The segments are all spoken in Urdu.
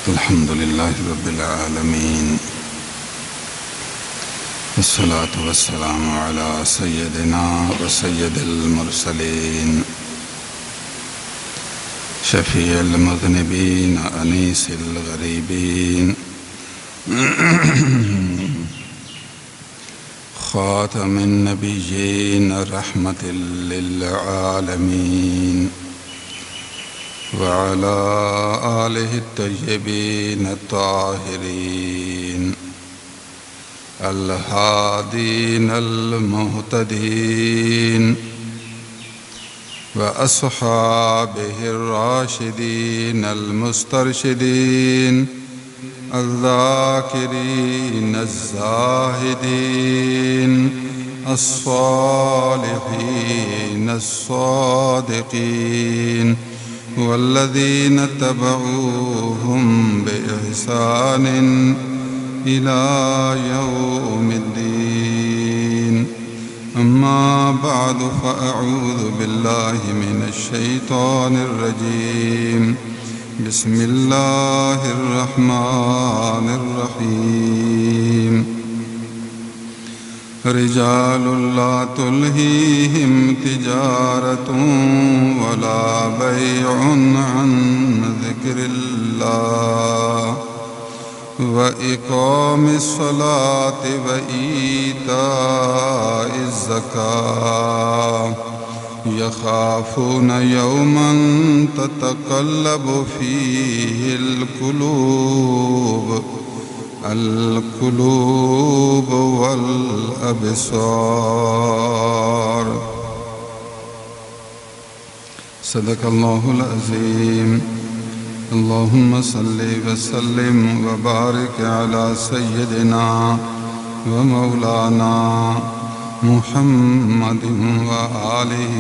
الحمد لله رب العالمين، والصلاة والسلام على سيدنا وسيد المرسلين، شفيع المذنبين أنيس الغريبين، خاتم النبيين رحمة للعالمين، وعلى آله الطيبين الطاهرين الهادين المهتدين، وأصحابه الراشدين المسترشدين، الذاكرين الزاهدين، الصالحين الصادقين، والذين اتبعوهم بإحسان إلى يوم الدين. أما بعد، فأعوذ بالله من الشيطان الرجيم. بسم الله الرحمن الرحيم. رجال لا تلهيهم تجارة ولا بيع عن ذكر الله وإقام الصلاة وإيتاء الزكاة يخافون يوما تتقلب فيه القلوب والأبصار. صدق الله العظيم. اللهم صل وسلم وبارك على سيدنا ومولانا محمد وآله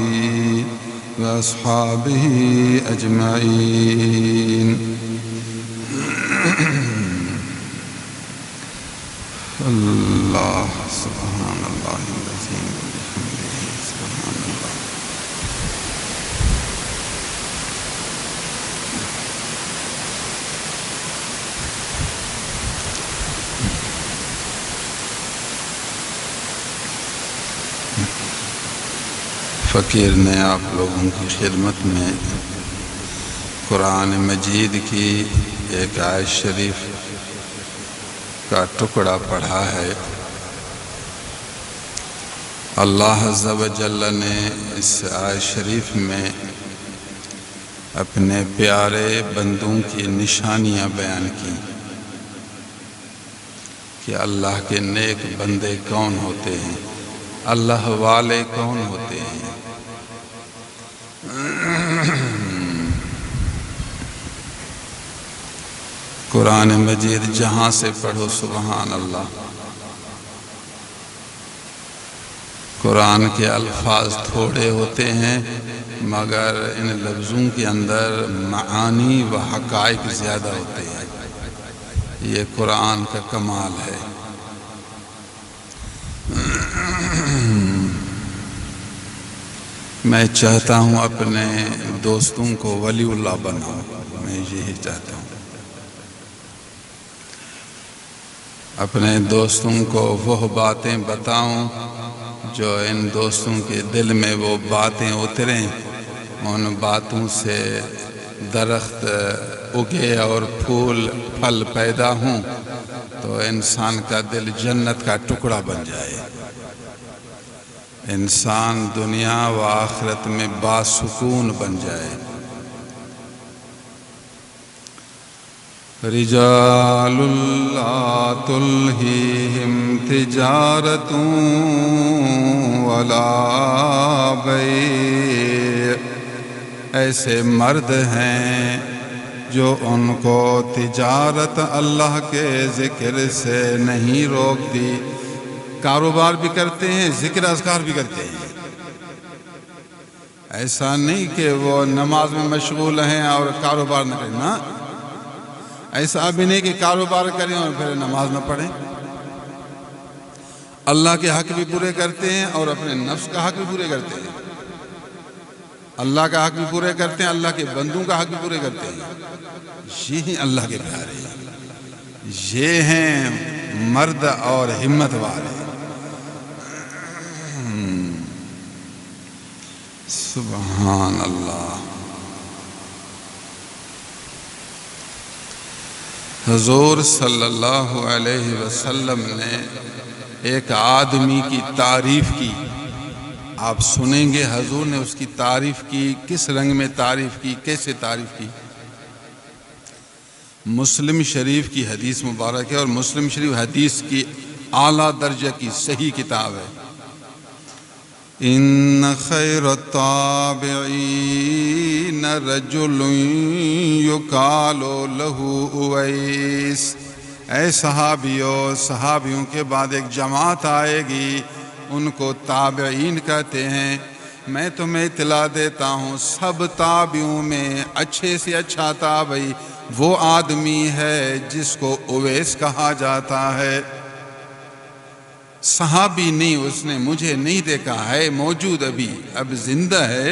وأصحابه أجمعين. اللہ سبحان اللہ العظیم وبحمدہ سبحان اللہ. فقیر نے آپ لوگوں کی خدمت میں قرآن مجید کی ایک آیت شریف کا ٹکڑا پڑھا ہے. اللہ عز و جل نے اس آیت شریف میں اپنے پیارے بندوں کی نشانیاں بیان کی کہ اللہ کے نیک بندے کون ہوتے ہیں، اللہ والے کون ہوتے ہیں. قرآن مجید جہاں سے پڑھو سبحان اللہ. قرآن کے الفاظ تھوڑے ہوتے ہیں مگر ان لفظوں کے اندر معانی و حقائق زیادہ ہوتے ہیں. یہ قرآن کا کمال ہے. میں چاہتا ہوں اپنے دوستوں کو ولی اللہ بناؤں. میں یہی چاہتا ہوں. اپنے دوستوں کو وہ باتیں بتاؤں جو ان دوستوں کے دل میں وہ باتیں اتریں، ان باتوں سے درخت اگے اور پھول پھل پیدا ہوں تو انسان کا دل جنت کا ٹکڑا بن جائے. انسان دنیا و آخرت میں باسکون بن جائے. رجال لا تلہیہم تجارت ولا بیع. ایسے مرد ہیں جو ان کو تجارت اللہ کے ذکر سے نہیں روکتی. کاروبار بھی کرتے ہیں، ذکر اذکار بھی کرتے ہیں. ایسا نہیں کہ وہ نماز میں مشغول ہیں اور کاروبار نہ کریں. نا، ایسا بھی نہیں کہ کاروبار کریں اور پھر نماز نہ پڑھیں. اللہ کے حق بھی پورے کرتے ہیں اور اپنے نفس کا حق بھی پورے کرتے ہیں. اللہ کا حق بھی پورے کرتے ہیں، اللہ کے بندوں کا حق بھی پورے کرتے ہیں۔ یہ ہیں اللہ کے پیارے، یہ ہیں مرد اور ہمت والے۔ سبحان اللہ۔ حضور صلی اللہ علیہ وسلم نے ایک آدمی کی تعریف کی، آپ سنیں گے حضور نے اس کی تعریف کی، کس رنگ میں تعریف کی، کیسے تعریف کی۔ مسلم شریف کی حدیث مبارک ہے، اور مسلم شریف حدیث کی اعلیٰ درجہ کی صحیح کتاب ہے۔ ان خیر التابعین رجل یقال لہ اویس۔ اے صحابیوں کے بعد ایک جماعت آئے گی، ان کو تابعین کہتے ہیں۔ میں تمہیں اطلاع دیتا ہوں، سب تابعوں میں اچھے سے اچھا تابعی وہ آدمی ہے جس کو اویس کہا جاتا ہے۔ صحابی نہیں، اس نے مجھے نہیں دیکھا ہے، موجود اب زندہ ہے،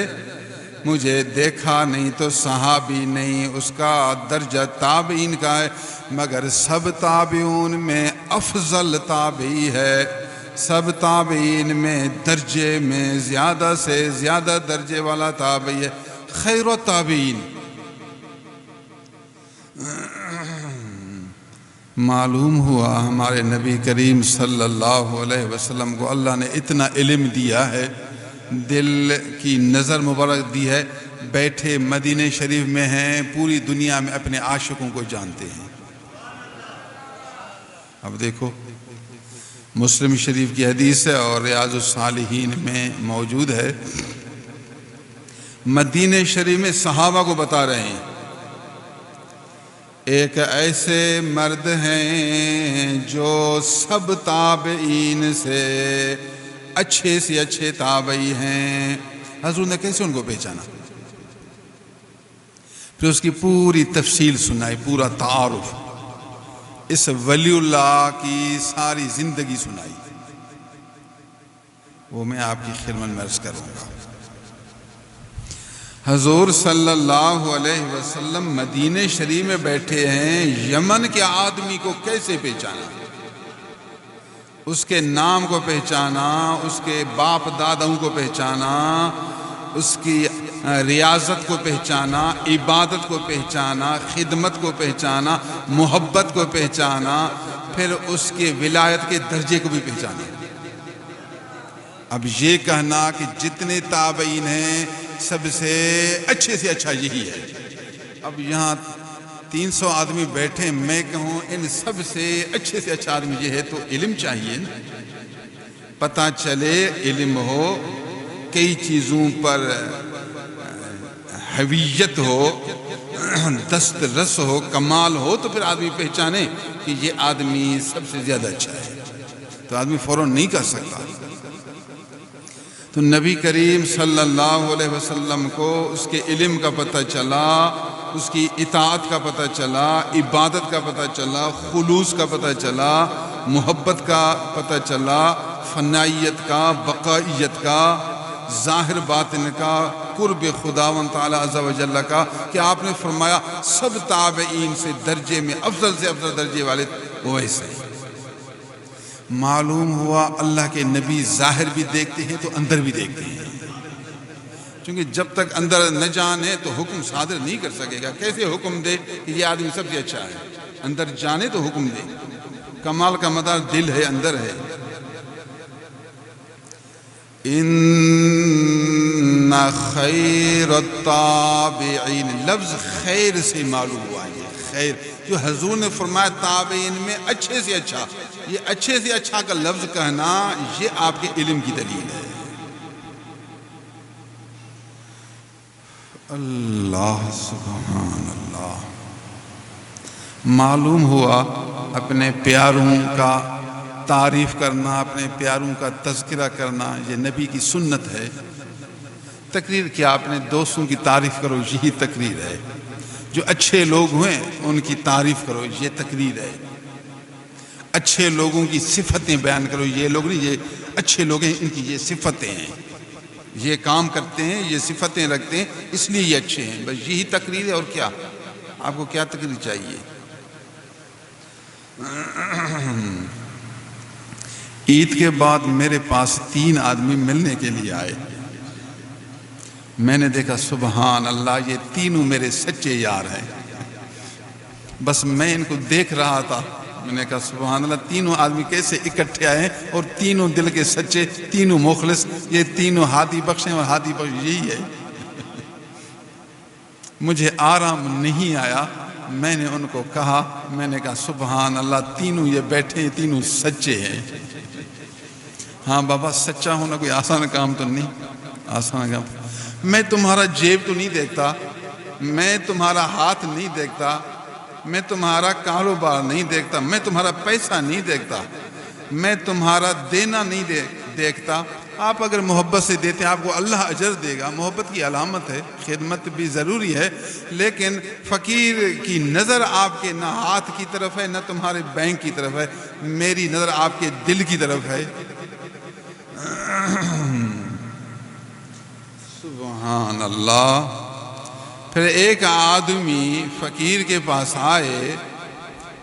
مجھے دیکھا نہیں تو صحابی نہیں، اس کا درجہ تابعین کا ہے، مگر سب تابعون میں افضل تابعی ہے، سب تابعین میں درجے میں زیادہ سے زیادہ درجے والا تابعی ہے، خیر التابعین۔ معلوم ہوا ہمارے نبی کریم صلی اللہ علیہ وسلم کو اللہ نے اتنا علم دیا ہے، دل کی نظر مبارک دی ہے، بیٹھے مدینہ شریف میں ہیں، پوری دنیا میں اپنے عاشقوں کو جانتے ہیں۔ اب دیکھو مسلم شریف کی حدیث ہے اور ریاض الصالحین میں موجود ہے، مدینہ شریف میں صحابہ کو بتا رہے ہیں، ایک ایسے مرد ہیں جو سب تابعین سے اچھے تابعی ہیں۔ حضور نے کیسے ان کو پہچانا؟ پھر اس کی پوری تفصیل سنائی، پورا تعارف، اس ولی اللہ کی ساری زندگی سنائی، وہ میں آپ کی خدمت میں عرض کروں گا۔ حضور صلی اللہ علیہ وسلم مدینہ شریف میں بیٹھے ہیں، یمن کے آدمی کو کیسے پہچانا؟ اس کے نام کو پہچانا، اس کے باپ داداؤں کو پہچانا، اس کی ریاضت کو پہچانا، عبادت کو پہچانا، خدمت کو پہچانا، محبت کو پہچانا، پھر اس کے ولایت کے درجے کو بھی پہچانا۔ اب یہ کہنا کہ جتنے تابعین ہیں سب سے اچھا یہی ہے، اب یہاں 300 آدمی بیٹھے، میں کہوں ان سب سے اچھا آدمی یہ ہے، تو علم چاہیے، پتہ چلے، علم ہو، کئی چیزوں پر حویت ہو، دسترس ہو، کمال ہو، تو پھر آدمی پہچانے کہ یہ آدمی سب سے زیادہ اچھا ہے، تو آدمی فوراً نہیں کر سکتا۔ تو نبی کریم صلی اللہ علیہ وسلم کو اس کے علم کا پتہ چلا، اس کی اطاعت کا پتہ چلا، عبادت کا پتہ چلا، خلوص کا پتہ چلا، محبت کا پتہ چلا، فنائیت کا، بقائیت کا، ظاہر باطن کا، قرب خداوند تعالی عز و جل کا، کہ آپ نے فرمایا سب تابعین سے درجے میں افضل سے افضل درجے والے وہ ایسے ہیں۔ معلوم ہوا اللہ کے نبی ظاہر بھی دیکھتے ہیں تو اندر بھی دیکھتے ہیں، چونکہ جب تک اندر نہ جانے تو حکم صادر نہیں کر سکے گا۔ کیسے حکم دے کہ یہ آدمی سب سے اچھا ہے؟ اندر جانے تو حکم دے، کمال کا مدار دل ہے، اندر ہے۔ ان خیر التابعین، لفظ خیر سے معلوم ہوا ہے، خیر جو حضور نے فرمایا تابعین میں اچھے سے اچھا، یہ اچھے سے اچھا کا لفظ کہنا یہ آپ کے علم کی دلیل ہے۔ اللہ سبحان اللہ۔ معلوم ہوا اپنے پیاروں کا تعریف کرنا، اپنے پیاروں کا تذکرہ کرنا یہ نبی کی سنت ہے۔ تقریر کیا، اپنے دوستوں کی تعریف کرو، یہی تقریر ہے۔ جو اچھے لوگ ہوئے ان کی تعریف کرو، یہ تقریر ہے۔ اچھے لوگوں کی صفتیں بیان کرو، یہ لوگ نہیں، یہ اچھے لوگ ہیں، ان کی یہ صفتیں ہیں۔ یہ کام کرتے ہیں، یہ صفتیں رکھتے ہیں، اس لیے یہ اچھے ہیں. بس یہی تقریر ہے، اور کیا آپ کو کیا تقریر چاہیے؟ عید کے بعد میرے پاس 3 آدمی ملنے کے لیے آئے. میں نے دیکھا سبحان اللہ، یہ تینوں میرے سچے یار ہیں. بس میں ان کو دیکھ رہا تھا، میں نے کہا سبحان اللہ، تینوں آدمی کیسے اکٹھے آئے ہیں، اور تینوں دل کے سچے، تینوں مخلص، یہ تینوں ہادی بخش ہیں، اور ہادی بخش یہی ہے. مجھے آرام نہیں آیا. میں نے ان کو کہا، میں نے کہا سبحان اللہ، تینوں یہ بیٹھے ہیں، تینوں سچے ہیں. ہاں بابا، سچا ہونا کوئی آسان کام تو نہیں، آسان کام. میں تمہارا جیب تو نہیں دیکھتا، میں تمہارا ہاتھ نہیں دیکھتا، میں تمہارا کاروبار نہیں دیکھتا، میں تمہارا پیسہ نہیں دیکھتا، میں تمہارا دینا نہیں دیکھتا. آپ اگر محبت سے دیتے ہیں، آپ کو اللہ اجر دے گا، محبت کی علامت ہے. خدمت بھی ضروری ہے، لیکن فقیر کی نظر آپ کے نہ ہاتھ کی طرف ہے، نہ تمہارے بینک کی طرف ہے. میری نظر آپ کے دل کی طرف ہے. سبحان اللہ. پھر ایک آدمی فقیر کے پاس آئے،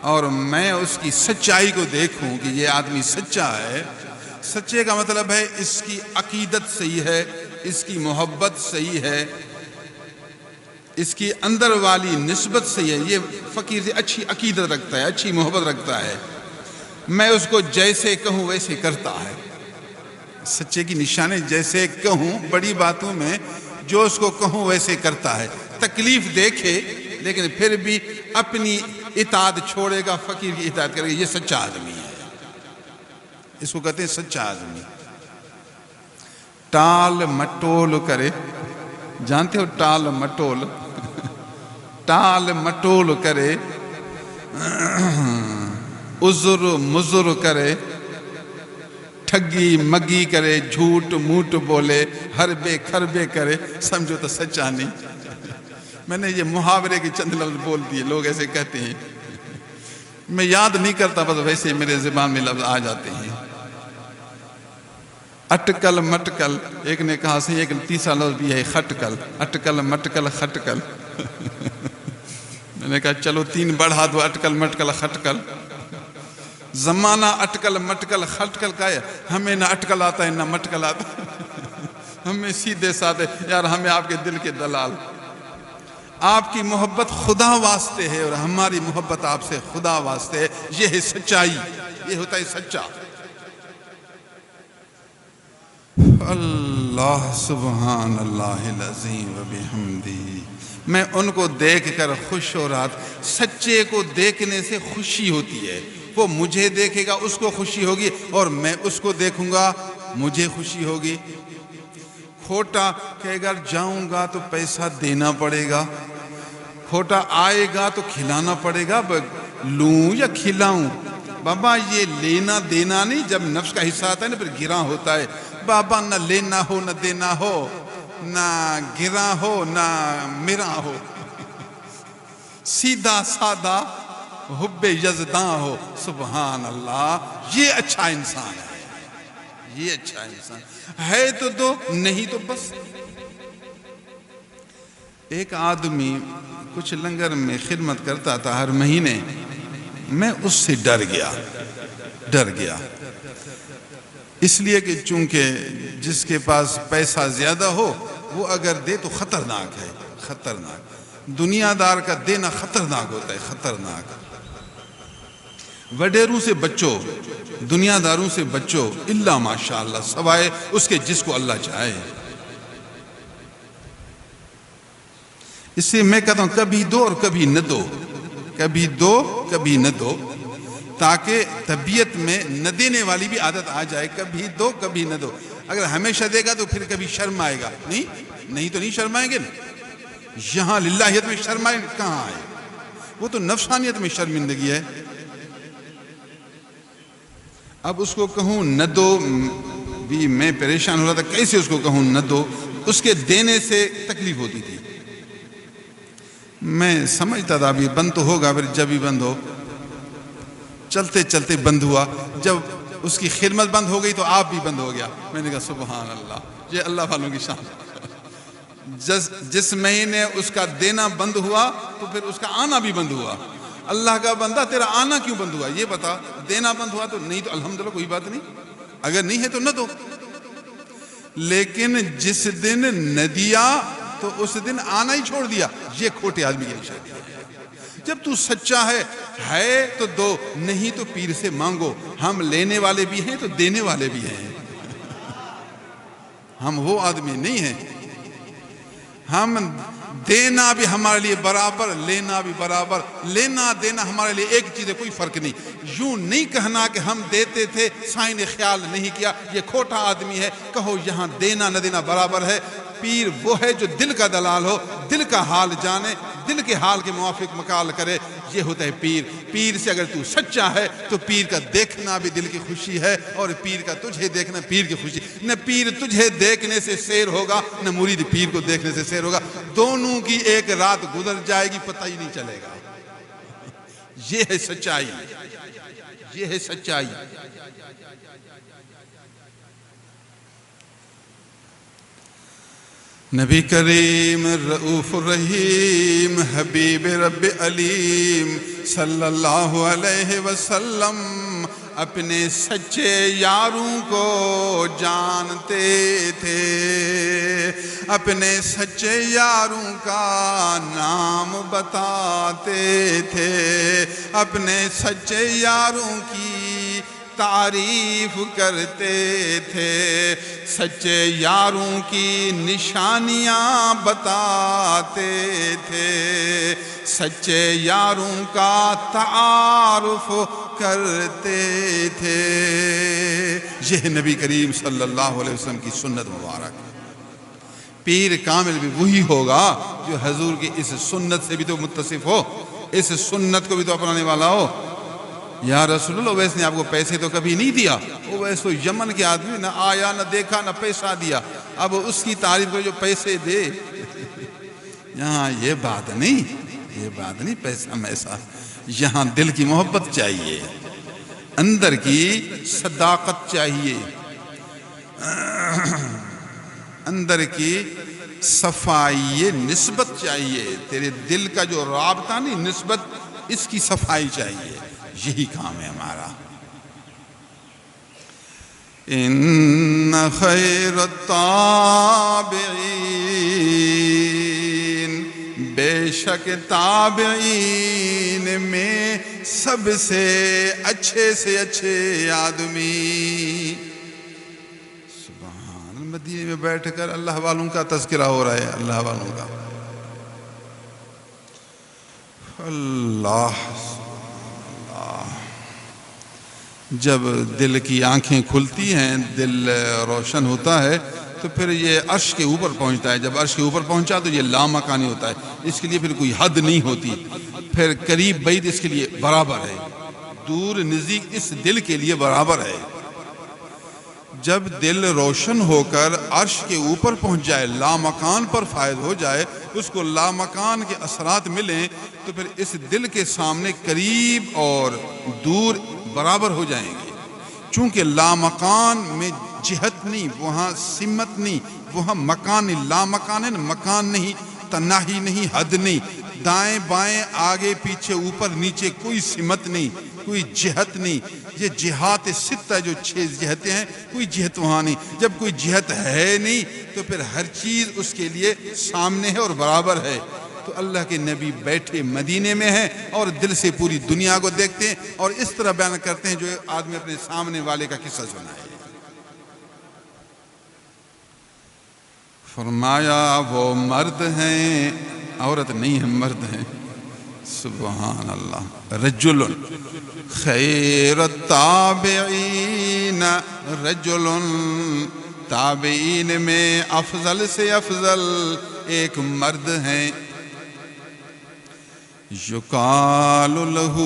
اور میں اس کی سچائی کو دیکھوں کہ یہ آدمی سچا ہے. سچے کا مطلب ہے اس کی عقیدت صحیح ہے، اس کی محبت صحیح ہے، اس کی اندر والی نسبت صحیح ہے. یہ فقیر سے اچھی عقیدت رکھتا ہے، اچھی محبت رکھتا ہے. میں اس کو جیسے کہوں ویسے کرتا ہے. سچے کی نشانی جیسے کہوں، بڑی باتوں میں جو اس کو کہوں ویسے کرتا ہے. تکلیف دیکھے لیکن پھر بھی اپنی اطاعت چھوڑے گا، فقیر کی اطاعت کرے گا. یہ سچا آدمی ہے، اس کو کہتے ہیں سچا آدمی. ٹال مٹول کرے، جانتے ہو ٹال مٹول؟ ٹال مٹول کرے، عذر مزر کرے، ٹھگی مگی کرے، جھوٹ موٹ بولے، حربے کھربے کرے، سمجھو تو سچا نہیں. میں نے یہ محاورے کے چند لفظ بول دیے، لوگ ایسے کہتے ہیں، میں یاد نہیں کرتا، بس ویسے میرے زبان میں لفظ آ جاتے ہیں. اٹکل مٹکل، ایک نے کہا سی، ایک تیسرا لفظ بھی ہے خٹکل. اٹکل مٹکل خٹکل. میں نے کہا چلو 3 بڑھا دو، اٹکل مٹکل خٹکل. زمانہ اٹکل مٹکل خٹکل کا ہے. ہمیں نہ اٹکل آتا ہے نہ مٹکل آتا ہے. ہمیں سیدھے سادھے، یار ہمیں آپ کے دل کے دلال. آپ کی محبت خدا واسطے ہے، اور ہماری محبت آپ سے خدا واسطے ہے. یہ ہے سچائی، یہ ہوتا ہے سچا. اللہ سبحان اللہ العظیم و بحمدہ. میں ان کو دیکھ کر خوش ہو رہا تھا. سچے کو دیکھنے سے خوشی ہوتی ہے. وہ مجھے دیکھے گا، اس کو خوشی ہوگی، اور میں اس کو دیکھوں گا، مجھے خوشی ہوگی. کھوٹا کہ اگر جاؤں گا تو پیسہ دینا پڑے گا، کھوٹا آئے گا تو کھلانا پڑے گا. لوں یا کھلاؤں؟ بابا یہ لینا دینا نہیں. جب نفس کا حصہ آتا ہے نا، پھر گراں ہوتا ہے. بابا نہ لینا ہو نہ دینا ہو، نہ گراں ہو نہ مراں ہو، سیدھا سادہ حب یزداں ہو. سبحان اللہ. یہ اچھا انسان ہے، یہ اچھا انسان ہے. تو دو، نہیں تو بس. ایک آدمی کچھ لنگر میں خدمت کرتا تھا ہر مہینے. میں اس سے ڈر گیا اس لیے کہ چونکہ جس کے پاس پیسہ زیادہ ہو وہ اگر دے تو خطرناک ہے، خطرناک. دنیا دار کا دینا خطرناک ہوتا ہے، خطرناک. وڈیروں سے بچو، دنیا داروں سے بچو، الا ماشاءاللہ، سوائے اس کے جس کو اللہ چاہے. اس سے میں کہتا ہوں کبھی دو اور کبھی نہ دو، کبھی دو کبھی نہ دو، تاکہ طبیعت میں نہ دینے والی بھی عادت آ جائے. کبھی دو کبھی نہ دو. اگر ہمیشہ دے گا تو پھر کبھی شرم آئے گا. نہیں تو نہیں شرمائیں گے. یہاں للہیت میں شرمائے کہاں آئے؟ وہ تو نفسانیت میں شرمندگی ہے. اب اس کو کہوں نہ دو بھی میں پریشان ہو رہا تھا، کیسے اس کو کہوں نہ دو. اس کے دینے سے تکلیف ہوتی تھی. میں سمجھتا تھا ابھی بند تو ہوگا، پھر جب ہی بند ہو. چلتے چلتے بند ہوا. جب اس کی خدمت بند ہو گئی تو آپ بھی بند ہو گیا. میں نے کہا سبحان اللہ یہ اللہ والوں کی شان. جس مہینے اس کا دینا بند ہوا تو پھر اس کا آنا بھی بند ہوا. اللہ کا بندہ تیرا آنا کیوں بند ہوا یہ بتا. دینا بند ہوا تو نہیں تو الحمدللہ کوئی بات نہیں, اگر نہیں ہے تو نہ دو. لیکن جس دن نہ دیا تو اس دن آنا ہی چھوڑ دیا, یہ کھوٹے آدمی کی نشانی ہے. جب تو سچا ہے تو دو, نہیں تو پیر سے مانگو. ہم لینے والے بھی ہیں تو دینے والے بھی ہیں. ہم وہ آدمی نہیں ہیں. ہم دینا بھی ہمارے لیے برابر, لینا بھی برابر. لینا دینا ہمارے لیے ایک چیز ہے, کوئی فرق نہیں. یوں نہیں کہنا کہ ہم دیتے تھے سائیں نے خیال نہیں کیا, یہ کھوٹا آدمی ہے. کہو یہاں دینا نہ دینا برابر ہے. پیر وہ ہے جو دل کا دلال ہو, دل کا حال جانے, دل کے حال کے موافق مقال کرے. یہ ہوتا ہے پیر. پیر سے اگر تو سچا ہے تو پیر کا دیکھنا بھی دل کی خوشی ہے, اور پیر کا تجھے دیکھنا پیر کی خوشی. نہ پیر تجھے دیکھنے سے سیر ہوگا, نہ مرید پیر کو دیکھنے سے سیر ہوگا. دونوں کی ایک رات گزر جائے گی, پتہ ہی نہیں چلے گا. یہ ہے سچائی, یہ ہے سچائی. نبی کریم رؤوف الرحیم حبیب رب علیم صلی اللہ علیہ وسلم اپنے سچے یاروں کو جانتے تھے. اپنے سچے یاروں کا نام بتاتے تھے. اپنے سچے یاروں کی تعریف کرتے تھے. سچے یاروں کی نشانیاں بتاتے تھے. سچے یاروں کا تعارف کرتے تھے. یہ نبی کریم صلی اللہ علیہ وسلم کی سنت مبارک. پیر کامل بھی وہی ہوگا جو حضور کی اس سنت سے بھی تو متصف ہو, اس سنت کو بھی تو اپنانے والا ہو. یا رسول اللہ اویس نے آپ کو پیسے تو کبھی نہیں دیا. اویس تو یمن کے آدمی, نہ آیا نہ دیکھا نہ پیسہ دیا. اب اس کی تعریف کو جو پیسے دے. یہاں یہ بات نہیں, یہ بات نہیں پیسہ میسا. یہاں دل کی محبت چاہیے, اندر کی صداقت چاہیے, اندر کی صفائی نسبت چاہیے. تیرے دل کا جو رابطہ نہیں, نسبت, اس کی صفائی چاہیے. یہی کام ہے ہمارا. ان خیر التابعین, بے شک تابعین میں سب سے اچھے آدمی. سبحان. مدینے میں بیٹھ کر اللہ والوں کا تذکرہ ہو رہا ہے, اللہ والوں کا. اللہ جب دل کی آنکھیں کھلتی ہیں, دل روشن ہوتا ہے, تو پھر یہ عرش کے اوپر پہنچتا ہے. جب عرش کے اوپر پہنچا تو یہ لامکانی ہوتا ہے. اس کے لیے پھر کوئی حد نہیں ہوتی. پھر قریب بعید اس کے لیے برابر ہے, دور نزدیک اس دل کے لیے برابر ہے. جب دل روشن ہو کر عرش کے اوپر پہنچ جائے, لامکان پر فائد ہو جائے, اس کو لامکان کے اثرات ملیں, تو پھر اس دل کے سامنے قریب اور دور برابر ہو جائیں گے. چونکہ لامکان میں جہت نہیں, وہاں سمت نہیں, وہاں مکان نہیں. لامکان ہے نا, مکان نہیں, تناہی نہیں, حد نہیں, دائیں بائیں آگے پیچھے اوپر نیچے, کوئی سمت نہیں, کوئی جہت نہیں. یہ جہات ستہ جو 6 جہتیں ہیں, کوئی جہت وہاں نہیں. جب کوئی جہت ہے نہیں تو پھر ہر چیز اس کے لیے سامنے ہے اور برابر ہے. تو اللہ کے نبی بیٹھے مدینے میں ہیں اور دل سے پوری دنیا کو دیکھتے ہیں, اور اس طرح بیان کرتے ہیں جو آدمی اپنے سامنے والے کا قصہ سنائے. فرمایا وہ مرد ہیں, عورت نہیں ہے, مرد ہیں. سبحان اللہ. رجل خیر التابعین, رجل تابعین میں افضل سے افضل ایک مرد ہیں. یقال لہ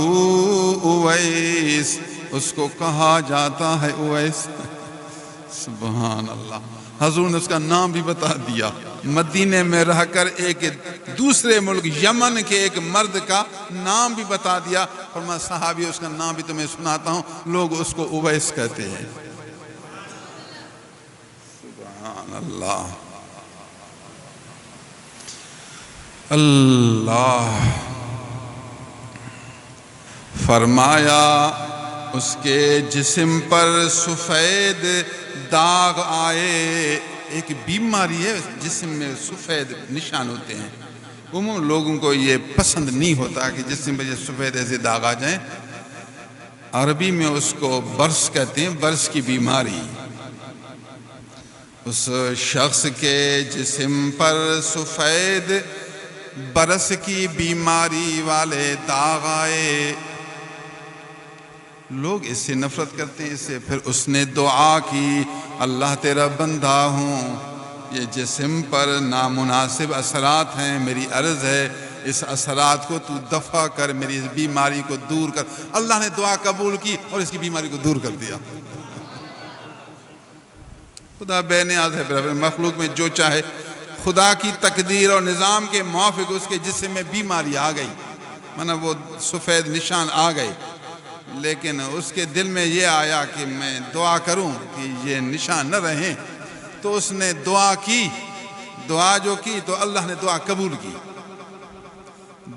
اویس, اس کو کہا جاتا ہے اویس. سبحان اللہ. حضور نے اس کا نام بھی بتا دیا. مدینے میں رہ کر ایک دوسرے ملک یمن کے ایک مرد کا نام بھی بتا دیا. فرمایا صحابی اس کا نام بھی تمہیں سناتا ہوں, لوگ اس کو اویس کہتے ہیں. سبحان اللہ اللہ۔ فرمایا اس کے جسم پر سفید داغ آئے۔ ایک بیماری ہے جسم میں سفید نشان ہوتے ہیں، عموم لوگوں کو یہ پسند نہیں ہوتا کہ جسم پر یہ سفید ایسے داغ آ جائیں۔ عربی میں اس کو برس کہتے ہیں، برس کی بیماری۔ اس شخص کے جسم پر سفید برس کی بیماری والے داغ آئے۔ لوگ اس سے نفرت کرتے ہیں، اس سے پھر اس نے دعا کی، اللہ تیرا بندہ ہوں، یہ جسم پر نامناسب اثرات ہیں، میری عرض ہے اس اثرات کو تو دفع کر، میری اس بیماری کو دور کر۔ اللہ نے دعا قبول کی اور اس کی بیماری کو دور کر دیا۔ خدا بے نیاز ہے، پھر مخلوق میں جو چاہے، خدا کی تقدیر اور نظام کے موافق اس کے جسم میں بیماری آ گئی، مطلب وہ سفید نشان آ گئے، لیکن اس کے دل میں یہ آیا کہ میں دعا کروں کہ یہ نشان نہ رہیں، تو اس نے دعا کی۔ دعا جو کی تو اللہ نے دعا قبول کی،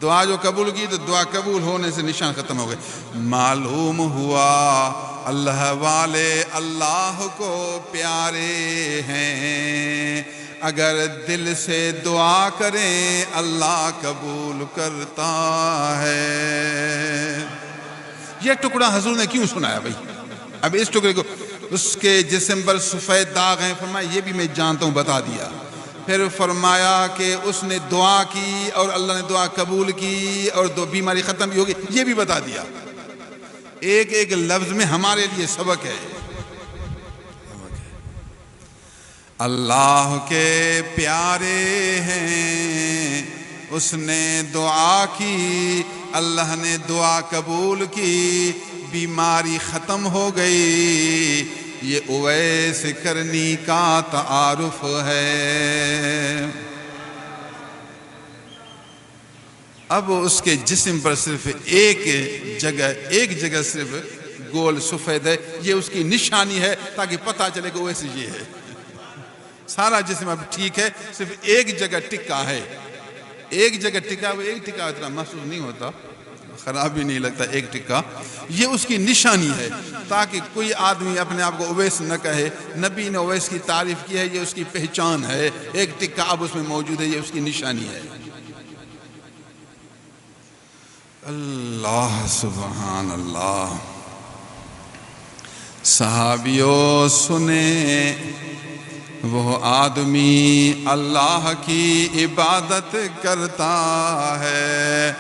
دعا جو قبول کی تو دعا قبول ہونے سے نشان ختم ہو گئے۔ معلوم ہوا اللہ والے اللہ کو پیارے ہیں، اگر دل سے دعا کریں اللہ قبول کرتا ہے۔ یہ ٹکڑا حضور نے کیوں سنایا بھائی؟ اب اس ٹکڑے کو، اس کے جسم پر سفید داغ ہیں، فرمایا یہ بھی میں جانتا ہوں، بتا دیا۔ پھر فرمایا کہ اس نے دعا کی اور اللہ نے دعا قبول کی اور بیماری ختم بھی ہوگی، یہ بھی بتا دیا۔ ایک ایک لفظ میں ہمارے لیے سبق ہے۔ اللہ کے پیارے ہیں، اس نے دعا کی، اللہ نے دعا قبول کی، بیماری ختم ہو گئی۔ یہ اویس کرنی کا تعارف ہے۔ اب اس کے جسم پر صرف ایک جگہ صرف گول سفید ہے، یہ اس کی نشانی ہے تاکہ پتہ چلے کہ اویس یہ ہے۔ سارا جسم اب ٹھیک ہے، صرف ایک جگہ ٹکا ہے، ایک جگہ ٹکا، وہ ایک ٹکا اتنا محسوس نہیں ہوتا، خراب بھی نہیں لگتا ایک ٹکا، یہ اس کی نشانی ہے تاکہ کوئی آدمی اپنے آپ کو اویس نہ کہے۔ نبی نے اویس کی تعریف کی ہے، یہ اس کی پہچان ہے، ایک ٹکا اب اس میں موجود ہے، یہ اس کی نشانی ہے۔ اللہ سبحان اللہ۔ صحابیوں سنیں، وہ آدمی اللہ کی عبادت کرتا ہے،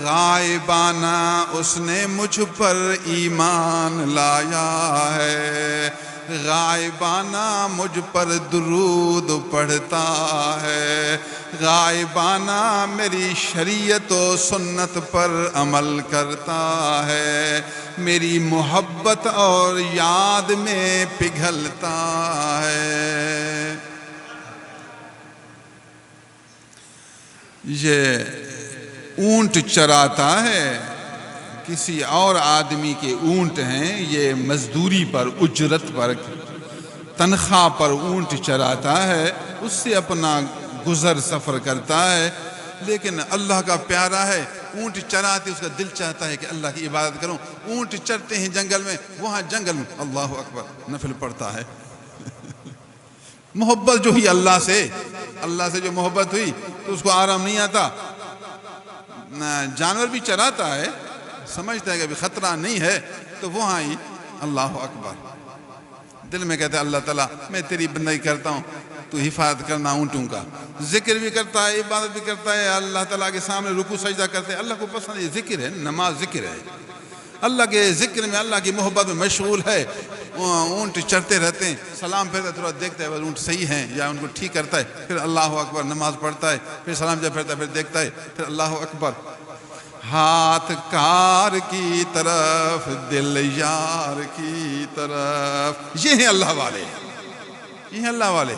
غائبانہ اس نے مجھ پر ایمان لایا ہے، غائبانہ مجھ پر درود پڑھتا ہے، غائبانہ میری شریعت و سنت پر عمل کرتا ہے، میری محبت اور یاد میں پگھلتا ہے۔ یہ اونٹ چراتا ہے، کسی اور آدمی کے اونٹ ہیں، یہ مزدوری پر، اجرت پر، تنخواہ پر اونٹ چراتا ہے، اس سے اپنا گزر سفر کرتا ہے، لیکن اللہ کا پیارا ہے، اونٹ چراتے اس کا دل چاہتا ہے کہ اللہ کی عبادت کروں۔ اونٹ چرتے ہیں جنگل میں، وہاں جنگل میں اللہ اکبر نفل پڑھتا ہے۔ محبت جو ہوئی اللہ سے جو محبت ہوئی تو اس کو آرام نہیں آتا۔ جانور بھی چراتا ہے، سمجھتا ہے کہ ابھی خطرہ نہیں ہے، تو وہاں ہی اللہ اکبر دل میں کہتا ہے اللہ تعالیٰ میں تیری بندگی کرتا ہوں، تو حفاظت کرنا اونٹوں کا۔ ذکر بھی کرتا ہے، عبادت بھی کرتا ہے، اللہ تعالیٰ کے سامنے رکوع سجدہ کرتے ہیں۔ اللہ کو پسند یہ ذکر ہے، نماز ذکر ہے، اللہ کے ذکر میں، اللہ کی محبت میں مشغول ہے۔ اونٹ چرتے رہتے ہیں، سلام پھرتا ہے، تھوڑا دیکھتا ہے اونٹ صحیح ہیں یا ان کو ٹھیک کرتا ہے، پھر اللہ اکبر نماز پڑھتا ہے، پھر سلام جب پھرتا ہے، پھر دیکھتا ہے، پھر اللہ اکبر۔ ہاتھ کار کی طرف، دل یار کی طرف، یہ ہیں اللہ والے، یہ ہیں اللہ والے۔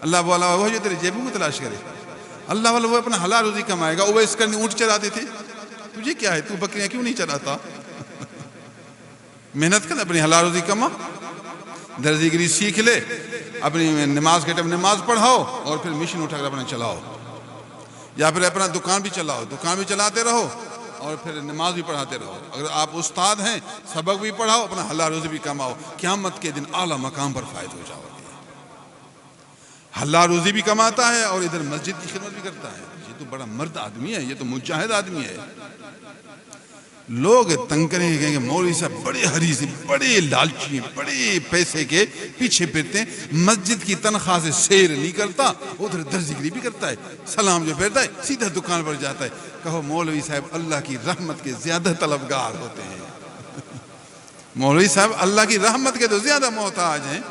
اللہ والا وہ جو تیرے جیبوں میں تلاش کرے، اللہ والا وہ اپنا حلال روزی کمائے گا۔ اویس کرنی اونٹ چراتے تھے، تجھے کیا ہے، تو بکریاں کیوں نہیں چراتا؟ محنت کر، اپنی حلال روزی کما، درزی گری سیکھ لے، اپنی نماز کے ٹائم نماز پڑھاؤ اور پھر مشین اٹھا کر اپنا چلاؤ، یا پھر اپنا دکان بھی چلاؤ، دکان بھی چلاتے رہو اور پھر نماز بھی پڑھاتے رہو۔ اگر آپ استاد ہیں سبق بھی پڑھاؤ، اپنا حلال روزی بھی کماؤ، قیامت کے دن اعلیٰ مقام پر فائز ہو جاؤ گے۔ حلال روزی بھی کماتا ہے اور ادھر مسجد کی خدمت بھی کرتا ہے، یہ تو بڑا مرد آدمی ہے، یہ تو مجاہد آدمی ہے۔ لوگ تنگ کریں گے، کہیں گے مولوی صاحب بڑے حریص، بڑے لالچی، بڑے پیسے کے پیچھے پھرتے ہیں، مسجد کی تنخواہ سے سیر نہیں کرتا، ادھر درزگری بھی کرتا ہے، سلام جو پھیرتا ہے سیدھا دکان پر جاتا ہے۔ کہو مولوی صاحب اللہ کی رحمت کے زیادہ طلبگار ہوتے ہیں، مولوی صاحب اللہ کی رحمت کے تو زیادہ محتاج ہیں،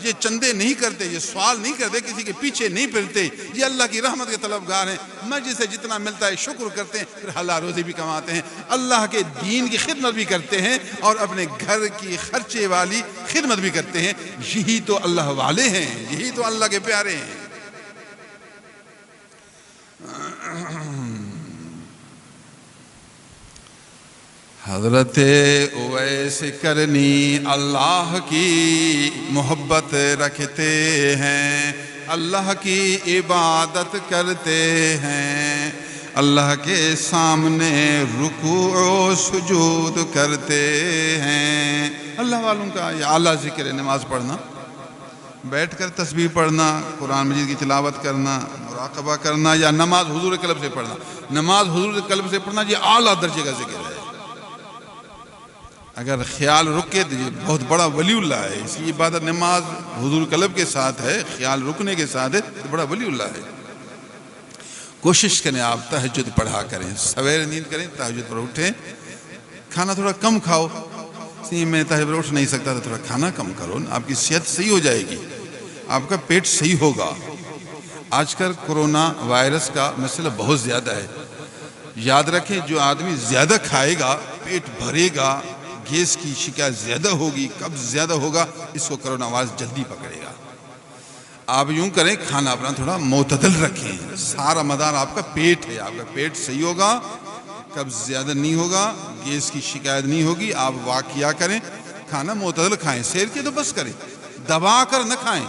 یہ چندے نہیں کرتے، یہ سوال نہیں کرتے، کسی کے پیچھے نہیں پھرتے، یہ اللہ کی رحمت کے طلبگار ہیں، مسجد سے جتنا ملتا ہے شکر کرتے ہیں، پھر حلال روزی بھی کماتے ہیں، اللہ کے دین کی خدمت بھی کرتے ہیں اور اپنے گھر کی خرچے والی خدمت بھی کرتے ہیں۔ یہی تو اللہ والے ہیں، یہی تو اللہ کے پیارے ہیں۔ حضرت اویس کرنی اللہ کی محبت رکھتے ہیں، اللہ کی عبادت کرتے ہیں، اللہ کے سامنے رکوع و سجود کرتے ہیں۔ اللہ والوں کا یہ اعلیٰ ذکر ہے، نماز پڑھنا، بیٹھ کر تسبیح پڑھنا، قرآن مجید کی تلاوت کرنا، مراقبہ کرنا، یا نماز حضور قلب سے پڑھنا۔ نماز حضور قلب سے پڑھنا یہ اعلیٰ درجے کا ذکر ہے۔ اگر خیال رکے تو یہ بہت بڑا ولی اللہ ہے، اس کی عبادت نماز حضور قلب کے ساتھ ہے، خیال رکنے کے ساتھ ہے، تو بڑا ولی اللہ ہے۔ کوشش کریں آپ تہجد پڑھا کریں، سویر نیند کریں، تہجد پر اٹھیں، کھانا تھوڑا کم کھاؤ، میں تہجد پر اٹھ نہیں سکتا تو تھوڑا کھانا کم کرو، آپ کی صحت صحیح ہو جائے گی، آپ کا پیٹ صحیح ہوگا۔ آج کل کرونا وائرس کا مسئلہ بہت زیادہ ہے، یاد رکھیں جو آدمی زیادہ کھائے گا پیٹ بھرے گا، گیس کی شکایت زیادہ ہوگی، قبض زیادہ ہوگا، اس کو کرونا وائرس جلدی پکڑے گا۔ آپ یوں کریں کھانا اپنا تھوڑا معتدل رکھیں، سارا مدار آپ کا پیٹ ہے، آپ کا پیٹ صحیح ہوگا، قبض زیادہ نہیں ہوگا، گیس کی شکایت نہیں ہوگی۔ آپ واک کیا کریں، کھانا معتدل کھائیں، سیر کے تو بس کریں، دبا کر نہ کھائیں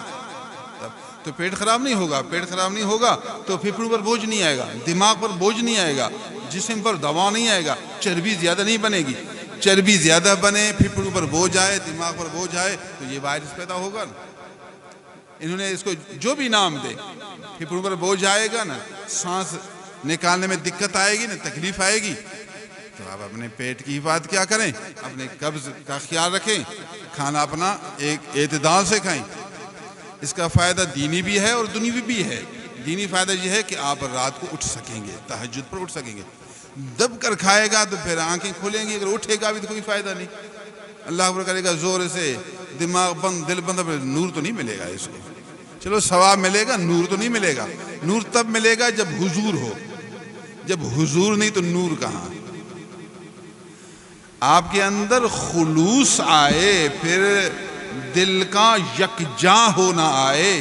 تو پیٹ خراب نہیں ہوگا۔ پیٹ خراب نہیں ہوگا تو پھیپھڑوں پر بوجھ نہیں آئے گا، دماغ پر بوجھ نہیں آئے گا، جسم پر دباؤ نہیں آئے گا، چربی زیادہ نہیں بنے گی۔ چربی زیادہ بنے، پھیپھڑوں پر بوجھ آئے، دماغ پر بوجھ آئے تو یہ وائرس پیدا ہوگا نا۔ انہوں نے اس کو جو بھی نام دے، پھیپھڑوں پر بوجھ آئے گا نا، سانس نکالنے میں دقت آئے گی نا، تکلیف آئے گی، تو آپ اپنے پیٹ کی حفاظت کیا کریں، اپنے قبض کا خیال رکھیں، کھانا اپنا ایک اعتدال سے کھائیں۔ اس کا فائدہ دینی بھی ہے اور دنیوی بھی ہے۔ دینی فائدہ یہ ہے کہ آپ رات کو اٹھ سکیں گے، تہجد پر اٹھ سکیں گے۔ دب کر کھائے گا تو پھر آنکھیں کھولیں گی، اگر اٹھے گا بھی تو کوئی فائدہ نہیں، اللہ اکبر کرے گا زور سے، دماغ بند دل بند، نور تو نہیں ملے گا اس کو۔ چلو ثواب ملے گا، نور تو نہیں ملے گا۔ نور تب ملے گا جب حضور ہو، جب حضور نہیں تو نور کہاں۔ آپ کے اندر خلوص آئے، پھر دل کا یکجا ہونا آئے،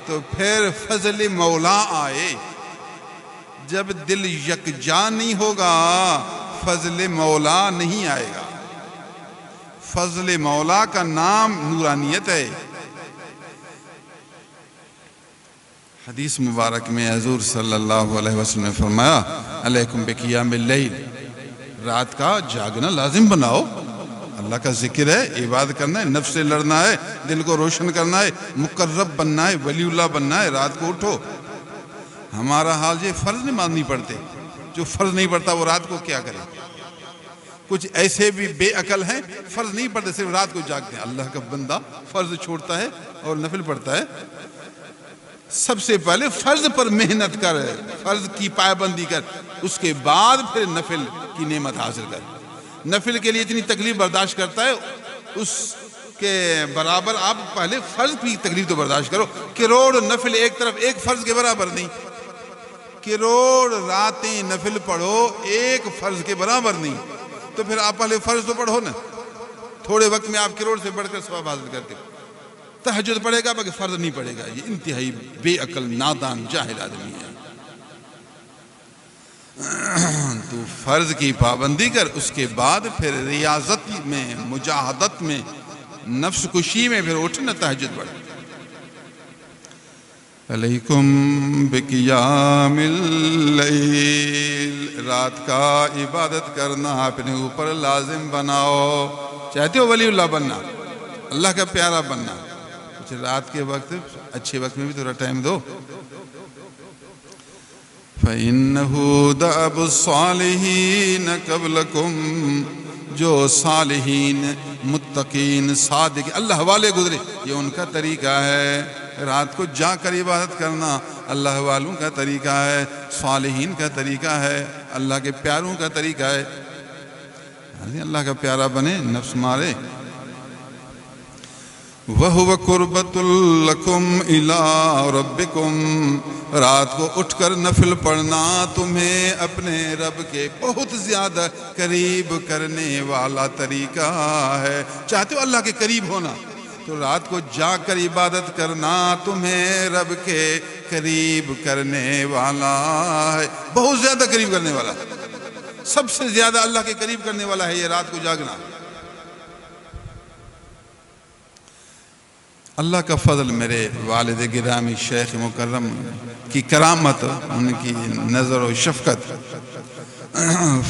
تو پھر فضل مولا آئے۔ جب دل یکجا نہیں ہوگا فضل مولا نہیں آئے گا۔ فضل مولا کا نام نورانیت ہے۔ حدیث مبارک میں حضور صلی اللہ علیہ وسلم نے فرمایا علیکم بقیام اللیل، رات کا جاگنا لازم بناؤ، اللہ کا ذکر ہے، عبادت کرنا ہے، نفس سے لڑنا ہے، دل کو روشن کرنا ہے، مقرب بننا ہے، ولی اللہ بننا ہے، رات کو اٹھو۔ ہمارا حال یہ فرض نماز نہیں پڑھتے، جو فرض نہیں پڑھتا وہ رات کو کیا کرے۔ کچھ ایسے بھی بے عقل ہیں فرض نہیں پڑھتے، صرف رات کو جاگتے ہیں۔ اللہ کا بندہ فرض چھوڑتا ہے اور نفل پڑھتا ہے، سب سے پہلے فرض پر محنت کر، فرض کی پابندی کر، اس کے بعد پھر نفل کی نعمت حاصل کر۔ نفل کے لیے اتنی تکلیف برداشت کرتا ہے، اس کے برابر آپ پہلے فرض کی تکلیف تو برداشت کرو۔ کروڑ نفل ایک طرف، ایک فرض کے برابر نہیں۔ کروڑ راتیں نفل پڑھو، ایک فرض کے برابر نہیں، تو پھر آپ پہلے فرض تو پڑھو نا۔ تھوڑے وقت میں آپ کروڑ سے بڑھ کر ثواب حاصل کرتے ہو۔ تہجد پڑھے گا باقی فرض نہیں پڑھے گا، یہ انتہائی بے عقل نادان جاہل آدمی ہے۔ تو فرض کی پابندی کر، اس کے بعد پھر ریاضت میں، مجاہدت میں، نفس کشی میں پھر اٹھنا، تہجد پڑھ۔ علیکم بقیام اللیل، رات کا عبادت کرنا اپنے اوپر لازم بناؤ۔ چاہتے ہو ولی اللہ بننا، اللہ کا پیارا بننا، کچھ رات کے وقت اچھے وقت میں بھی تھوڑا ٹائم دو۔ فَإِنَّهُ دَأَبُ الصَّالِحِينَ قَبْلَكُمْ، جو صالحین، متقین، صادق، اللہ والے گزرے، یہ ان کا طریقہ ہے۔ رات کو جا کر عبادت کرنا اللہ والوں کا طریقہ ہے، صالحین کا طریقہ ہے، اللہ کے پیاروں کا طریقہ ہے۔ اللہ کا پیارا بنے، نفس مارے۔ وَهُوَ قُرْبَةٌ لَكُمْ إِلَىٰ رَبِّكُمْ، رات کو اٹھ کر نفل پڑھنا تمہیں اپنے رب کے بہت زیادہ قریب کرنے والا طریقہ ہے۔ چاہتے ہو اللہ کے قریب ہونا تو رات کو جا کر عبادت کرنا تمہیں رب کے قریب کرنے والا ہے، بہت زیادہ قریب کرنے والا، سب سے زیادہ اللہ کے قریب کرنے والا ہے یہ رات کو جاگنا۔ اللہ کا فضل، میرے والد گرامی شیخ مکرم کی کرامت، ان کی نظر و شفقت،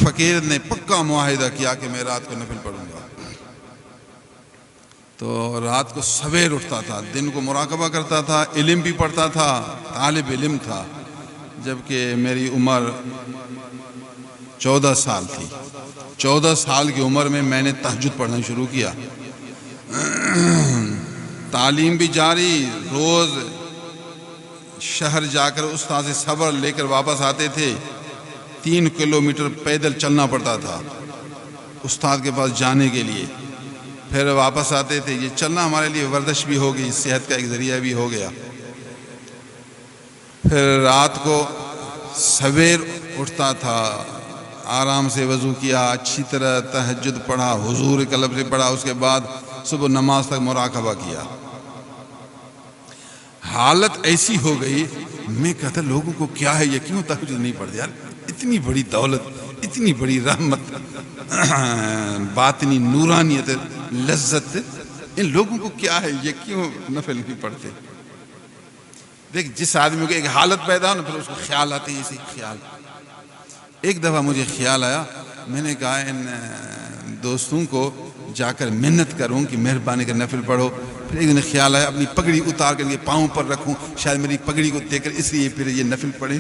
فقیر نے پکا معاہدہ کیا کہ میں رات کو نفل پڑھوں گا۔ تو رات کو سویر اٹھتا تھا، دن کو مراقبہ کرتا تھا، علم بھی پڑھتا تھا، طالب علم تھا۔ جبکہ میری عمر 14 سال تھی، 14 سال کی عمر میں میں نے تہجد پڑھنا شروع کیا، تعلیم بھی جاری، روز شہر جا کر استاد سے صبر لے کر واپس آتے تھے، 3 کلومیٹر پیدل چلنا پڑتا تھا استاد کے پاس جانے کے لیے، پھر واپس آتے تھے۔ یہ چلنا ہمارے لیے ورزش بھی ہو گئی، صحت کا ایک ذریعہ بھی ہو گیا۔ پھر رات کو سویر اٹھتا تھا، آرام سے وضو کیا، اچھی طرح تہجد پڑھا، حضور قلب سے پڑھا، اس کے بعد صبح نماز تک مراقبہ کیا۔ حالت ایسی ہو گئی، میں کہتا لوگوں کو کیا ہے، یہ کیوں تہجد نہیں پڑھتے یار، اتنی بڑی دولت، اتنی بڑی رحمت، باطنی نورانیت، لذت، ان لوگوں کو کیا ہے، یہ کیوں نفل نہیں پڑھتے؟ دیکھ، جس آدمی کو ایک حالت پیدا ہو نا، پھر اس کو خیال آتے ہیں، اسی خیال۔ ایک دفعہ مجھے خیال آیا، میں نے کہا ان دوستوں کو جا کر محنت کروں کہ مہربانی کر نفل پڑھو۔ پھر ایک دن خیال آیا اپنی پگڑی اتار کر کے پاؤں پر رکھوں، شاید میری پگڑی کو دیکھ کر اس لیے پھر یہ نفل پڑھیں۔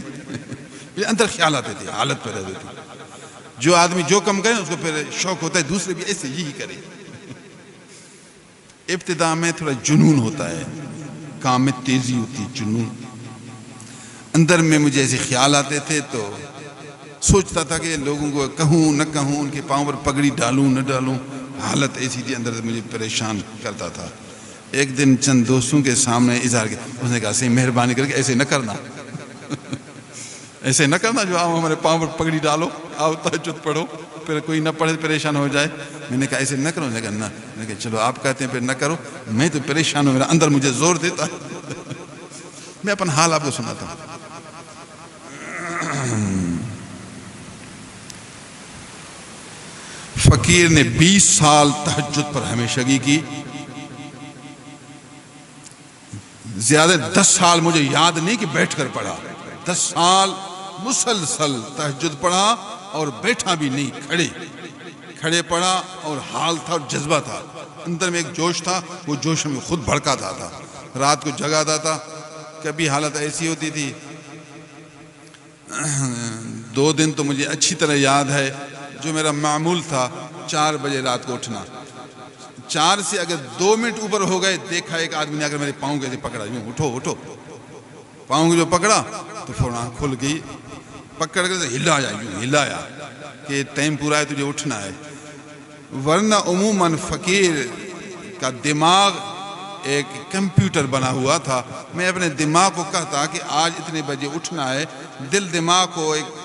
پھر اندر خیال آتے تھے، حالت پیدا ہوتی تھی۔ جو آدمی جو کم کرے اس کو پھر شوق ہوتا ہے دوسرے بھی ایسے یہی کریں۔ ابتدا میں تھوڑا جنون ہوتا ہے، کام میں تیزی ہوتی ہے، جنون اندر میں مجھے ایسے خیال آتے تھے، تو سوچتا تھا کہ لوگوں کو کہوں نہ کہوں، ان کے پاؤں پر پگڑی ڈالوں نہ ڈالوں، حالت ایسی تھی، اندر سے مجھے پریشان کرتا تھا۔ ایک دن چند دوستوں کے سامنے اظہار کیا، اس نے کہا سے مہربانی کر کے ایسے نہ کرنا، ایسے نہ کرنا جو آؤ ہمارے پاؤں پر پگڑی ڈالو، آؤ تہجد پڑھو، پھر کوئی نہ پڑھے پریشان ہو جائے۔ میں نے کہا ایسے نہ کرو، میں نے کہا چلو آپ کہتے ہیں پھر نہ کرو، میں تو پریشان ہوں، میرا اندر مجھے زور دیتا ہے۔ میں اپنا حال آپ کو سناتا ہوں۔ فقیر نے 20 سال تہجد پر ہمیشگی کی، زیادہ 10 سال مجھے یاد نہیں کہ بیٹھ کر پڑھا، 10 سال مسلسل تہجد پڑھا، اور بیٹھا بھی نہیں، کھڑے پڑھا، اور حال تھا اور جذبہ تھا، اندر میں ایک جوش تھا، وہ جوش میں خود بھڑکاتا تھا، رات کو جگاتا تھا۔ کبھی حالت ایسی ہوتی تھی، 2 دن تو مجھے اچھی طرح یاد ہے، جو میرا معمول تھا 4 بجے رات کو اٹھنا، 4 سے اگر 2 منٹ اوپر ہو گئے، دیکھا ایک آدمی نے اگر میرے پاؤں کے پکڑا، یوں اٹھو، پاؤں کو جو پکڑا تو فوراً کھل گئی، پکڑ کر ہلایا کہ ٹائم پورا ہے، تجھے اٹھنا ہے۔ ورنہ عموماً فقیر کا دماغ ایک کمپیوٹر بنا ہوا تھا، میں اپنے دماغ کو کہتا کہ آج اتنے بجے اٹھنا ہے، دل دماغ کو ایک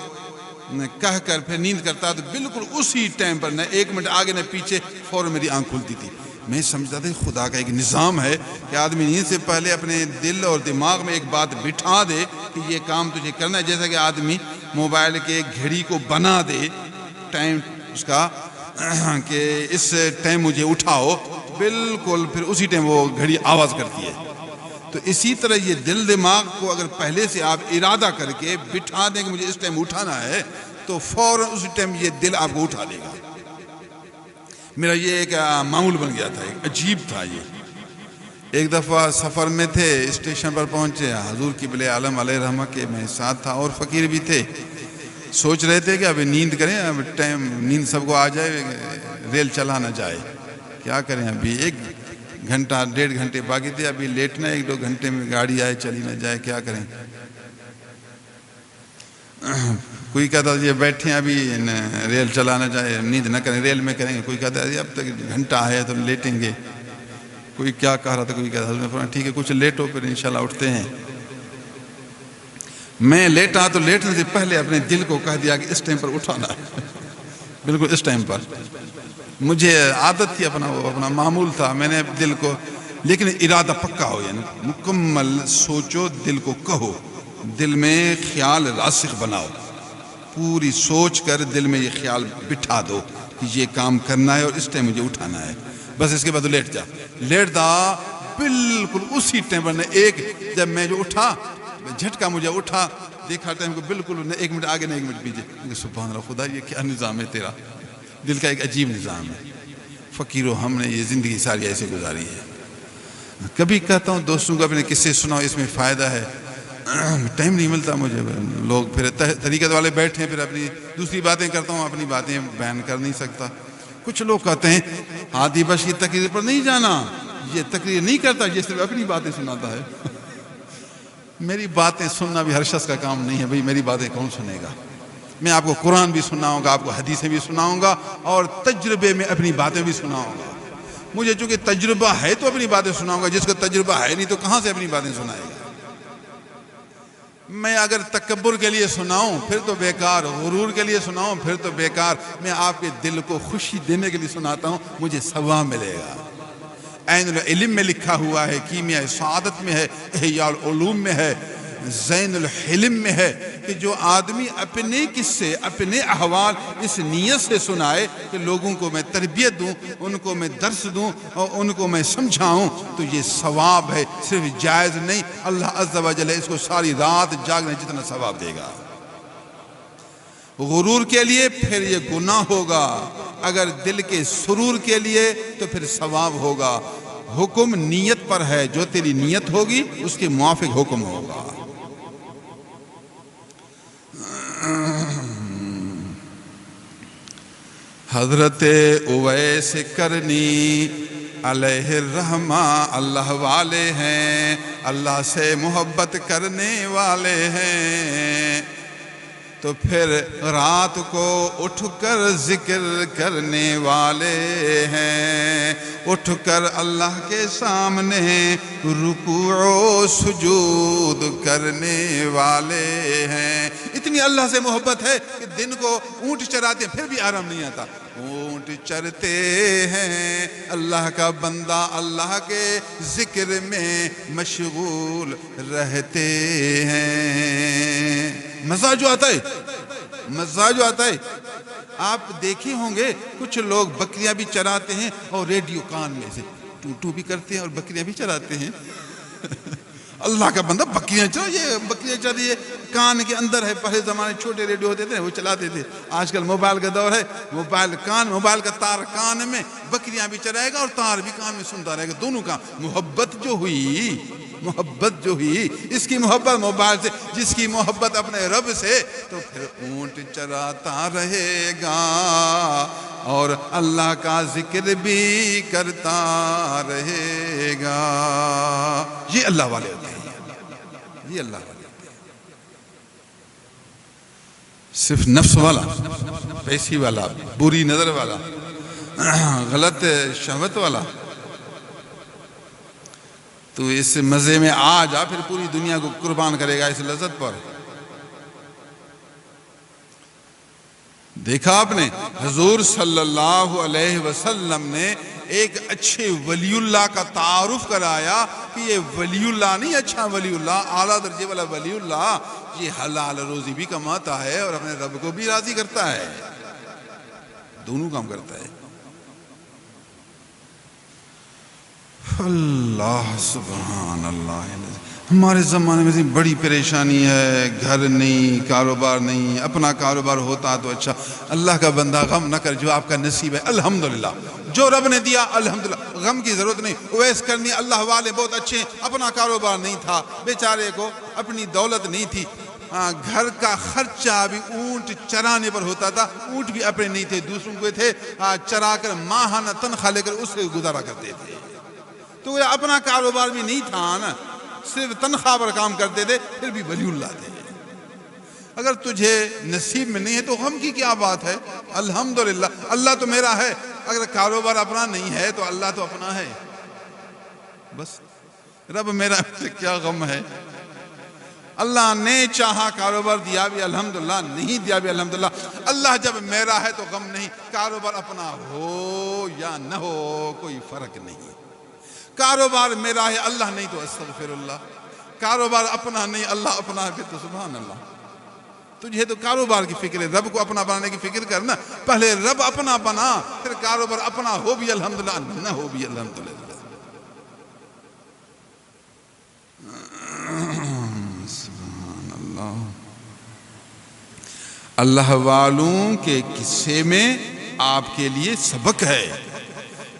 کہہ کر پھر نیند کرتا تو بالکل اسی ٹائم پر، نہ 1 منٹ آگے نہ پیچھے، فوراً میری آنکھ کھلتی تھی۔ میں سمجھتا تھا خدا کا ایک نظام ہے کہ آدمی نیند سے پہلے اپنے دل اور دماغ میں ایک بات بٹھا دے کہ یہ کام تجھے کرنا ہے، جیسا کہ آدمی موبائل کے گھڑی کو بنا دے ٹائم اس کا کہ اس ٹائم مجھے اٹھاؤ، بالکل پھر اسی ٹائم وہ گھڑی آواز کرتی ہے۔ تو اسی طرح یہ دل دماغ کو اگر پہلے سے آپ ارادہ کر کے بٹھا دیں کہ مجھے اس ٹائم اٹھانا ہے تو فوراً اس ٹائم یہ دل آپ کو اٹھا دے گا۔ میرا یہ ایک معمول بن گیا تھا، ایک عجیب تھا یہ۔ ایک دفعہ سفر میں تھے، اسٹیشن پر پہنچے، حضور قبلہ عالم علیہ رحمہ کے میں ساتھ تھا اور فقیر بھی تھے۔ سوچ رہے تھے کہ اب نیند کریں، اب ٹائم نیند سب کو آ جائے، ریل چلا نہ جائے، کیا کریں، ابھی 1 گھنٹہ 1.5 گھنٹے باقی تھے، ابھی لیٹنا 1-2 گھنٹے میں گاڑی آئے چلی نہ جائے، کیا کریں۔ کوئی کہتا یہ بیٹھیں ابھی ریل چلا نہ جائے، نیند نہ کریں، ریل میں کریں گے۔ کوئی کہتا ہے اب تک گھنٹہ ہے تو لیٹیں گے۔ کوئی کیا کہہ رہا تھا، کوئی کہہ رہا تھا، ٹھیک ہے کچھ لیٹو پھر انشاءاللہ اٹھتے ہیں۔ میں لیٹا تو لیٹنے سے پہلے اپنے دل کو کہہ دیا کہ اس ٹائم پر اٹھانا ہے، بالکل اس ٹائم پر۔ مجھے عادت تھی، اپنا معمول تھا، میں نے دل کو، لیکن ارادہ پکا ہو، یعنی مکمل سوچو، دل کو کہو، دل میں خیال راسخ بناؤ، پوری سوچ کر دل میں یہ خیال بٹھا دو کہ یہ کام کرنا ہے اور اس ٹائم مجھے اٹھانا ہے، بس اس کے بعد لیٹ جا۔ لیٹتا بالکل اسی ٹائم پر جب میں جو اٹھا، جھٹکا مجھے اٹھا، دیکھا ٹائم کو بالکل 1 منٹ آگے نہ 1 منٹ پیچھے۔ سبحان اللہ، خدا یہ کیا نظام ہے تیرا، دل کا ایک عجیب نظام ہے۔ فقیروں، ہم نے یہ زندگی ساری ایسے گزاری ہے۔ کبھی کہتا ہوں دوستوں کو اپنے قصے سناؤ، اس میں فائدہ ہے، ٹائم نہیں ملتا مجھے، لوگ پھر طریقت والے بیٹھے ہیں، پھر اپنی دوسری باتیں کرتا ہوں، اپنی باتیں بیان کر نہیں سکتا۔ کچھ لوگ کہتے ہیں ہادی بخش کی تقریر پر نہیں جانا، یہ تقریر نہیں کرتا، یہ صرف اپنی باتیں سناتا ہے۔ میری باتیں سننا بھی ہر شخص کا کام نہیں ہے بھئی، میری باتیں کون سنے گا؟ میں آپ کو قرآن بھی سناؤں گا، آپ کو حدیثیں بھی سناؤں گا، اور تجربے میں اپنی باتیں بھی سناؤں گا۔ مجھے چونکہ تجربہ ہے تو اپنی باتیں سناؤں گا، جس کو تجربہ ہے نہیں تو کہاں سے اپنی باتیں سنائے گا؟ میں اگر تکبر کے لیے سناؤں پھر تو بیکار، غرور کے لیے سناؤں پھر تو بیکار۔ میں آپ کے دل کو خوشی دینے کے لیے سناتا ہوں، مجھے ثواب ملے گا۔ عین العلم میں لکھا ہوا ہے، کیمیاء سعادت میں ہے، احیاء العلوم میں ہے، زین الحلم میں ہے کہ جو آدمی اپنے قصے، اپنے احوال اس نیت سے سنائے کہ لوگوں کو میں تربیت دوں، ان کو میں درس دوں اور ان کو میں سمجھاؤں، تو یہ ثواب ہے، صرف جائز نہیں۔ اللہ عز و جل اس کو ساری رات جاگنے جتنا ثواب دے گا۔ غرور کے لیے پھر یہ گناہ ہوگا، اگر دل کے سرور کے لیے تو پھر ثواب ہوگا۔ حکم نیت پر ہے، جو تیری نیت ہوگی اس کے موافق حکم ہوگا۔ حضرت اویس کرنی علیہ الرحمہ اللہ والے ہیں، اللہ سے محبت کرنے والے ہیں، تو پھر رات کو اٹھ کر ذکر کرنے والے ہیں، اٹھ کر اللہ کے سامنے رکوع و سجود کرنے والے ہیں۔ اتنی اللہ سے محبت ہے کہ دن کو اونٹ چراتے ہیں پھر بھی آرام نہیں آتا، اونٹ چرتے ہیں، اللہ کا بندہ اللہ کے ذکر میں مشغول رہتے ہیں۔ مزہ جو آتا ہے، مزہ جو آتا ہے، آپ دیکھے ہوں گے کچھ لوگ بکریاں بھی چراتے ہیں اور ریڈیو کان میں سے ٹو بھی کرتے ہیں اور بکریاں بھی چراتے ہیں۔ اللہ کا بندہ بکریاں چرا، یہ بکریاں چرا، یہ کان کے اندر ہے۔ پہلے زمانے چھوٹے ریڈیو ہوتے تھے وہ چلاتے تھے، آج کل موبائل کا دور ہے، موبائل کا تار کان میں، بکریاں بھی چرائے گا اور تار بھی کان میں سنتا رہے گا، دونوں کا۔ محبت جو ہوئی اس کی محبت موبائل سے، جس کی محبت اپنے رب سے، تو پھر اونٹ چراتا رہے گا اور اللہ کا ذکر بھی کرتا رہے گا۔ یہ اللہ والے ہوتے ہیں، یہ اللہ والے ہوتے ہیں۔ صرف نفس والا، پیسی والا، بری نظر والا، غلط شہوت والا، تو اس مزے میں آ جا، پھر پوری دنیا کو قربان کرے گا اس لذت پر۔ دیکھا آپ نے حضور صلی اللہ علیہ وسلم نے ایک اچھے ولی اللہ کا تعارف کرایا کہ یہ ولی اللہ نہیں، اچھا ولی اللہ، اعلیٰ درجے والا ولی اللہ، یہ حلال روزی بھی کماتا ہے اور اپنے رب کو بھی راضی کرتا ہے، دونوں کام کرتا ہے۔ اللہ سبحان اللہ. ہمارے زمانے میں بڑی پریشانی ہے، گھر نہیں، کاروبار نہیں. اپنا کاروبار ہوتا تو اچھا. اللہ کا بندہ غم نہ کر، جو آپ کا نصیب ہے الحمدللہ، جو رب نے دیا الحمدللہ، غم کی ضرورت نہیں. اویس کرنی اللہ والے بہت اچھے ہیں، اپنا کاروبار نہیں تھا، بیچارے کو اپنی دولت نہیں تھی. گھر کا خرچہ بھی اونٹ چرانے پر ہوتا تھا. اونٹ بھی اپنے نہیں تھے، دوسروں کے تھے. چرا کر ماہانہ تنخواہ لے کر اس سے گزارا کرتے تھے. تو اپنا کاروبار بھی نہیں تھا نا، صرف تنخواہ پر کام کرتے تھے، پھر بھی ولی اللہ تھے. اگر تجھے نصیب میں نہیں ہے تو غم کی کیا بات ہے؟ الحمدللہ اللہ تو میرا ہے. اگر کاروبار اپنا نہیں ہے تو اللہ تو اپنا ہے. بس رب میرا کیا غم ہے. اللہ نے چاہا کاروبار دیا بھی الحمدللہ، نہیں دیا بھی الحمدللہ. اللہ جب میرا ہے تو غم نہیں. کاروبار اپنا ہو یا نہ ہو کوئی فرق نہیں. کاروبار میرا ہے، اللہ نہیں تو استغفر اللہ. کاروبار اپنا نہیں، اللہ اپنا ہے، پھر تو سبحان اللہ. تجھے تو کاروبار کی فکر ہے، رب کو اپنا بنانے کی فکر کرنا. پہلے رب اپنا بنا، پھر کاروبار اپنا ہو بھی الحمدللہ، نہ ہو بھی الحمدللہ. سبحان اللہ. اللہ والوں کے قصے میں آپ کے لیے سبق ہے،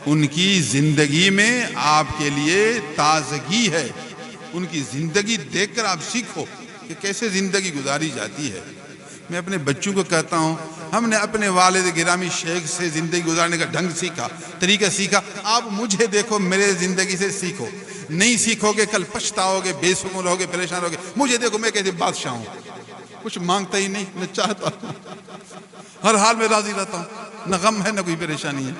ان کی زندگی میں آپ کے لیے تازگی ہے. ان کی زندگی دیکھ کر آپ سیکھو کہ کیسے زندگی گزاری جاتی ہے. میں اپنے بچوں کو کہتا ہوں، ہم نے اپنے والد گرامی شیخ سے زندگی گزارنے کا ڈھنگ سیکھا، طریقہ سیکھا. آپ مجھے دیکھو، میرے زندگی سے سیکھو. نہیں سیکھو گے کل پچھتاؤ گے، بے سکون رہو گے، پریشان رہو گے. مجھے دیکھو، میں کیسے بادشاہ ہوں، کچھ مانگتا ہی نہیں، میں چاہتا ہوں ہر حال میں راضی رہتا ہوں، نہ غم ہے نہ کوئی پریشانی ہے.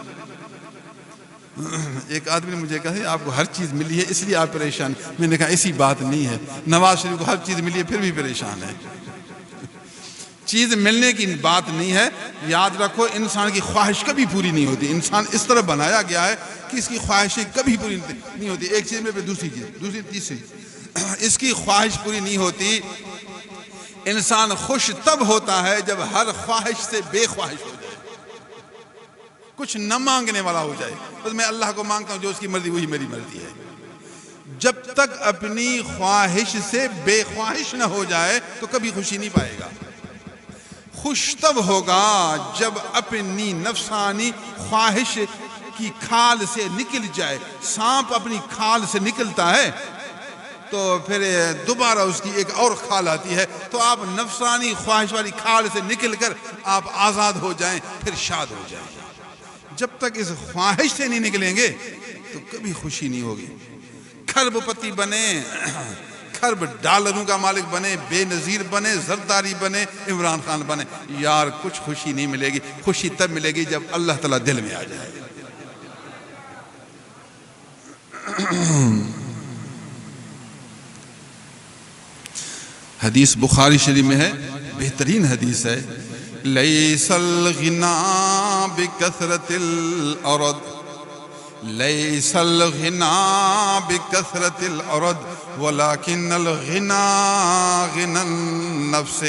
ایک آدمی نے مجھے کہا آپ کو ہر چیز ملی ہے اس لیے آپ پریشان. میں نے کہا ایسی بات نہیں ہے. نواز شریف کو ہر چیز ملی ہے پھر بھی پریشان ہے. چیز ملنے کی بات نہیں ہے. یاد رکھو انسان کی خواہش کبھی پوری نہیں ہوتی. انسان اس طرح بنایا گیا ہے کہ اس کی خواہشیں کبھی پوری نہیں ہوتی. ایک چیز میں پھر دوسری چیز، دوسری تیسری. اس کی خواہش پوری نہیں ہوتی. انسان خوش تب ہوتا ہے جب ہر خواہش سے بے خواہش ہو جائے، کچھ نہ مانگنے والا ہو جائے. بس میں اللہ کو مانگتا ہوں، جو اس کی مرضی وہی میری مرضی ہے. جب تک اپنی خواہش سے بے خواہش نہ ہو جائے تو کبھی خوشی نہیں پائے گا. خوش تب ہوگا جب اپنی نفسانی خواہش کی کھال سے نکل جائے. سانپ اپنی کھال سے نکلتا ہے تو پھر دوبارہ اس کی ایک اور کھال آتی ہے. تو آپ نفسانی خواہش والی کھال سے نکل کر آپ آزاد ہو جائیں، پھر شاد ہو جائیں. جب تک اس خواہش سے نہیں نکلیں گے تو کبھی خوشی نہیں ہوگی. کھرب پتی بنے، کھرب ڈالروں کا مالک بنے، بے نظیر بنے، زرداری بنے، عمران خان بنے، یار کچھ خوشی نہیں ملے گی. خوشی تب ملے گی جب اللہ تعالیٰ دل میں آ جائے. حدیث بخاری شریف میں ہے، بہترین حدیث ہے. لیس الغنا بکثرت الارض، لیس الغنا بکثرت الارض ولکن الغنا غنا النفس.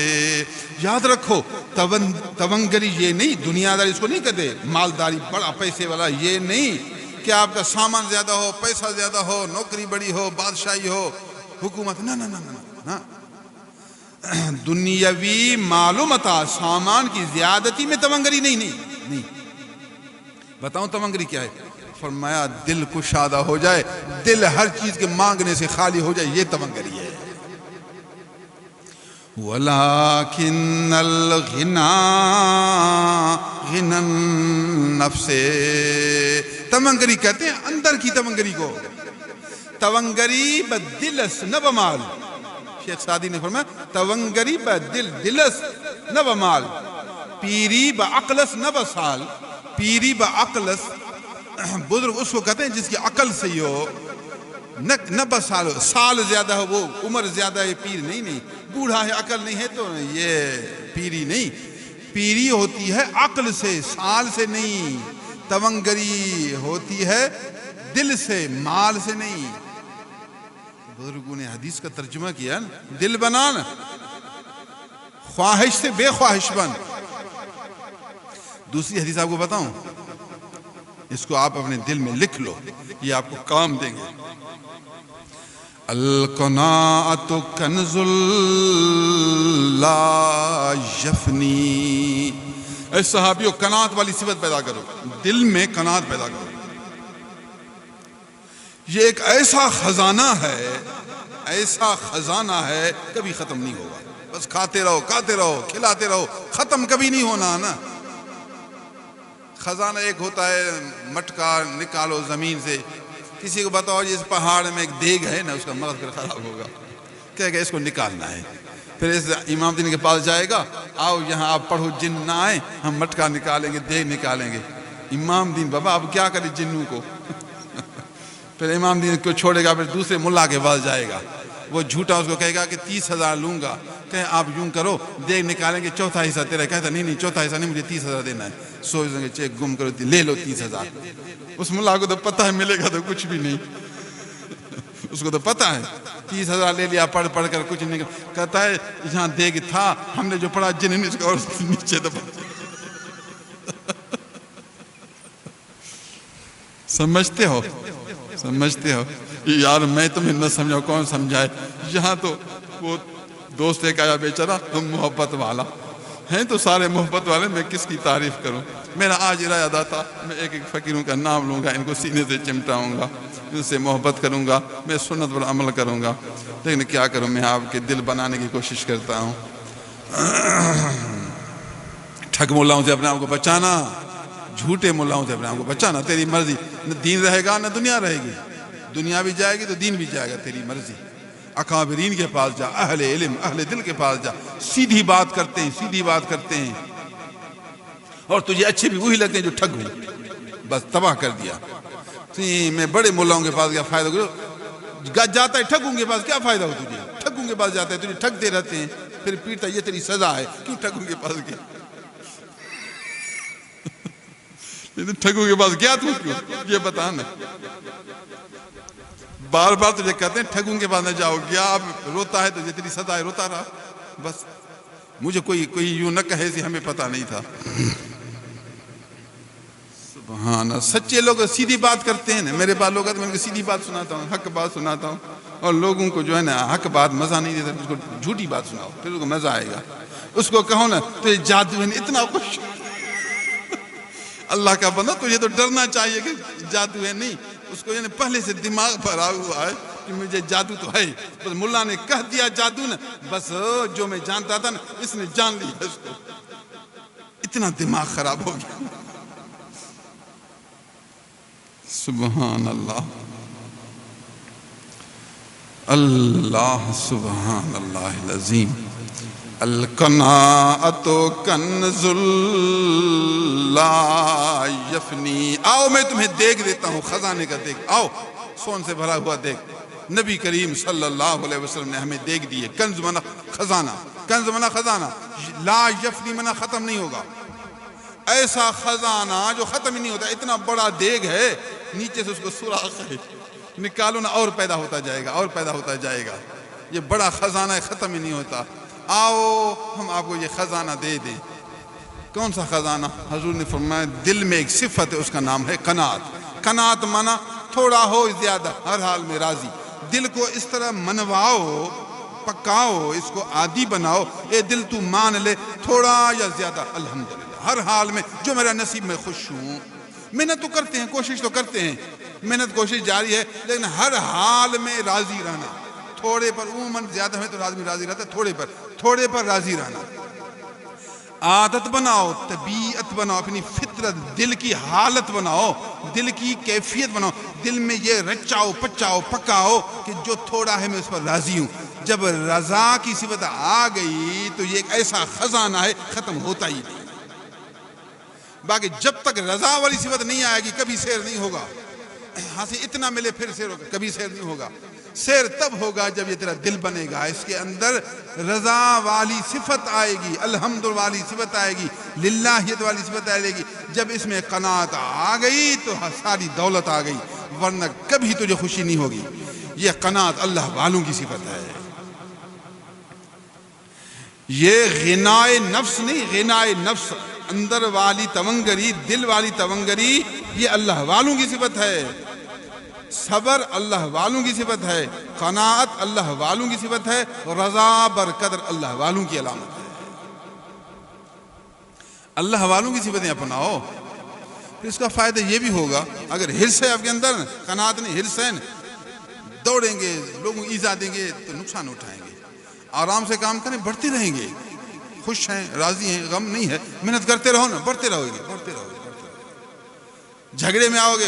یاد رکھو تونگری یہ نہیں، دنیا داری اس کو نہیں کہتے، مالداری بڑا پیسے والا یہ نہیں کہ آپ کا سامان زیادہ ہو، پیسہ زیادہ ہو، نوکری بڑی ہو، بادشاہی ہو، حکومت. نہ نہ نہ نہ. دنیاوی معلومتا سامان کی زیادتی میں تونگری نہیں. بتاؤں تونگری کیا ہے؟ فرمایا دل کشادہ ہو جائے، دل ہر چیز کے مانگنے سے خالی ہو جائے، یہ تونگری ہے. وَلَكِنَّ الْغِنَا غِنَى النَّفْسِ. تونگری کہتے ہیں اندر کی تونگری کو. تونگری بدلس نہ بمال. شیخ سعدی نے فرمایا تونگری بدل دلس نہ بمال، پیری بعقلس نہ بسال. پیری بعقلس، بزرگ اس کو کہتے ہیں جس کی عقل صحیح ہو، نہ بسال ہو. سال زیادہ ہو، وہ عمر زیادہ ہے، پیر نہیں. بوڑھا ہے عقل نہیں ہے تو یہ پیری نہیں. پیری ہوتی ہے عقل سے، سال سے نہیں. تونگری ہوتی ہے دل سے، مال سے نہیں. بزرگوں نے حدیث کا ترجمہ کیا نا، دل بنانا، خواہش سے بے خواہش بن. دوسری حدیث آپ کو بتاؤں، اس کو آپ اپنے دل میں لکھ لو، یہ آپ کو کام دیں گے۔ القناعت کنز لا یفنی، اے صحابیوں قناعت والی صفت پیدا کرو، دل میں قناعت پیدا کرو۔ یہ ایک ایسا خزانہ ہے، ایسا خزانہ ہے، کبھی ختم نہیں ہوگا۔ بس کھاتے رہو، کھلاتے رہو، ختم کبھی نہیں ہونا نا۔ خزانہ ایک ہوتا ہے مٹکا نکالو زمین سے، کسی کو بتاؤ جس پہاڑ میں ایک دیگ ہے نا، اس کا مغز پھر خراب ہوگا، کہے گا اس کو نکالنا ہے۔ پھر اس امام دین کے پاس جائے گا، آؤ یہاں آپ پڑھو، جن نہ آئے، ہم مٹکا نکالیں گے، دیگ نکالیں گے۔ امام دین بابا اب کیا کرے جنوں کو؟ پھر امام دین کو چھوڑے گا، پھر دوسرے ملا کے پاس جائے گا، وہ جھوٹا اس کو کہے گا کہ 30,000 لوں گا، کہیں آپ یوں کرو، دیگ نکالیں گے، چوتھا حصہ تیرا۔ کہتا نہیں چوتھا حصہ نہیں، مجھے 30,000 دینا ہے۔ سوچ دیں گے چیک گم کرو، لے لو 30,000۔ اس ملا کو تو پتہ ہے ملے گا تو کچھ بھی نہیں، اس کو تو پتہ ہے 30,000 لے لیا، پڑھ کر کچھ نہیں۔ کہتا ہے جہاں دیگ تھا ہم نے جو پڑھا جن اس کو اور نیچے دبا۔ سمجھتے ہو یار، میں تمہیں نہ سمجھاؤں، کون سمجھائے؟ یہاں تو وہ دوست ایک آیا بیچارہ، تم محبت والا ہیں تو سارے محبت والے، میں کس کی تعریف کروں؟ میرا آج ارادہ تھا میں ایک فقیروں کا نام لوں گا، ان کو سینے سے چمٹاؤں گا، ان سے محبت کروں گا، میں سنت پر عمل کروں گا، لیکن کیا کروں، میں آپ کے دل بنانے کی کوشش کرتا ہوں۔ ٹھگ ملاؤں سے اپنے آپ کو بچانا، جھوٹے ملاؤں سے اپنے آپ کو بچانا، تیری مرضی، نہ دین رہے گا نہ دنیا رہے گی، دنیا بھی جائے گی تو دین بھی جائے گا، تیری مرضی۔ اکابرین کے پاس جا، اہل علم، اہل دل کے پاس جا، سیدھی بات کرتے ہیں، اور تجھے اچھے بھی وہی لگتے ہیں جو ٹھگ ہوں، بس تباہ کر دیا۔ میں بڑے ملاؤں کے پاس گیا، فائدہ کرو، جاتا ہے ٹھگوں کے پاس، کیا فائدہ ہو تجھے؟ ٹھگوں کے پاس جاتا ہے، تجھے ٹھگتے رہتے ہیں، پھر پیٹتا، یہ تیری سزا ہے، کیوں ٹھگوں کے پاس گیا؟ ٹھگوں کے پاس گیا تو کیوں؟ یہ بتا نا، بار بار تجھے کہتے ہیں ٹھگوں کے پاس نہ جاؤ، گیا اب روتا ہے تو یہ تیری سزا ہے، روتا رہا، بس۔ مجھے کوئی یوں نہ کہے کہ ہمیں پتہ نہیں تھا۔ سبحان اللہ، سچے لوگ سیدھی بات کرتے ہیں نا، میرے پاس لوگ آتے ہیں، میں ان کو سیدھی بات سناتا ہوں، حق بات سناتا ہوں، اور لوگوں کو جو ہے نا حق بات مزہ نہیں دیتا، اس کو جھوٹی بات سناؤ، پھر اس کو مزہ آئے گا۔ اس کو کہو نا تو یہ جادو ہے، اتنا خوش، اللہ کا بندہ، تجھے تو ڈرنا چاہیے کہ جادو ہے نہیں، اس کو یعنی پہلے سے دماغ پر آ ہوا ہے کہ مجھے جادو تو ہے، بس ملا نے کہہ دیا جادو نا، بس جو میں جانتا تھا نا اس نے جان لی ہے، اس کو اتنا دماغ خراب ہو گیا۔ سبحان اللہ، اللہ سبحان اللہ العظیم۔ القناعت کنز لا یفنی، آؤ میں تمہیں دیکھ دیتا ہوں، خزانے کا دیکھ، آؤ، سون سے بھرا ہوا دیکھ۔ نبی کریم صلی اللہ علیہ وسلم نے ہمیں دیکھ دیے، کنز منا خزانہ، کنز منا خزانہ، لا یفنی منا ختم نہیں ہوگا، ایسا خزانہ جو ختم ہی نہیں ہوتا، اتنا بڑا دیگ ہے، نیچے سے اس کو سوراخ ہے، نکالو نا اور پیدا ہوتا جائے گا، اور پیدا ہوتا جائے گا، یہ بڑا خزانہ ہے، ختم ہی نہیں ہوتا۔ آؤ ہم آپ کو یہ خزانہ دے دیں۔ کون سا خزانہ؟ حضور نے فرمایا دل میں ایک صفت ہے، اس کا نام ہے قناعت۔ قناعت مانا تھوڑا ہو زیادہ، ہر حال میں راضی، دل کو اس طرح منواؤ، پکاؤ، اس کو عادی بناؤ، اے دل تو مان لے، تھوڑا یا زیادہ الحمدللہ، ہر حال میں جو میرا نصیب میں خوش ہوں۔ محنت تو کرتے ہیں، کوشش تو کرتے ہیں، محنت کوشش جاری ہے، لیکن ہر حال میں راضی رہنا، تھوڑے پر عموماً زیادہ ہے تو آدمی راضی رہتا ہے، تھوڑے پر راضی رہنا۔ عادت بناؤ، طبیعت بناؤ، اپنی فطرت، دل کی حالت بناؤ، دل کی کیفیت بناؤ، دل میں یہ رچاؤ، پکاؤ کہ جو تھوڑا ہے میں اس پر راضی ہوں۔ جب رضا کی صفت آ گئی تو یہ ایک ایسا خزانہ ہے، ختم ہوتا ہی نہیں۔ باقی جب تک رضا والی صفت نہیں آئے گی کبھی سیر نہیں ہوگا، ہاں سے اتنا ملے پھر سیر ہوگا، کبھی سیر نہیں ہوگا۔ سیر تب ہوگا جب یہ تیرا دل بنے گا، اس کے اندر رضا والی صفت آئے گی، الحمد والی صفت آئے گی، للہیت والی صفت آئے گی۔ جب اس میں قناعت آ گئی تو ساری دولت آ گئی، ورنہ کبھی تجھے خوشی نہیں ہوگی۔ یہ قناعت اللہ والوں کی صفت ہے، یہ غنائے نفس نہیں، غنائے نفس اندر والی تونگری، دل والی تونگری، یہ اللہ والوں کی صفت ہے. صبر اللہ والوں کی صفت ہے، قناعت اللہ والوں کی صفت ہے، رضا برقدر اللہ والوں کی علامت ہے. اللہ والوں کی صفتیں اپناؤ، پھر اس کا فائدہ یہ بھی ہوگا. اگر حرص ہے آپ کے اندر، قناعت نہیں، حرص ہے، دوڑیں گے، لوگوں کو ایذا دیں گے تو نقصان اٹھائیں گے. آرام سے کام کریں، بڑھتے رہیں گے، خوش ہیں، راضی ہیں، غم نہیں ہے، محنت کرتے رہو نا، بڑھتے رہو گے، بڑھتے رہو گے. جھگڑے میں آؤ گے،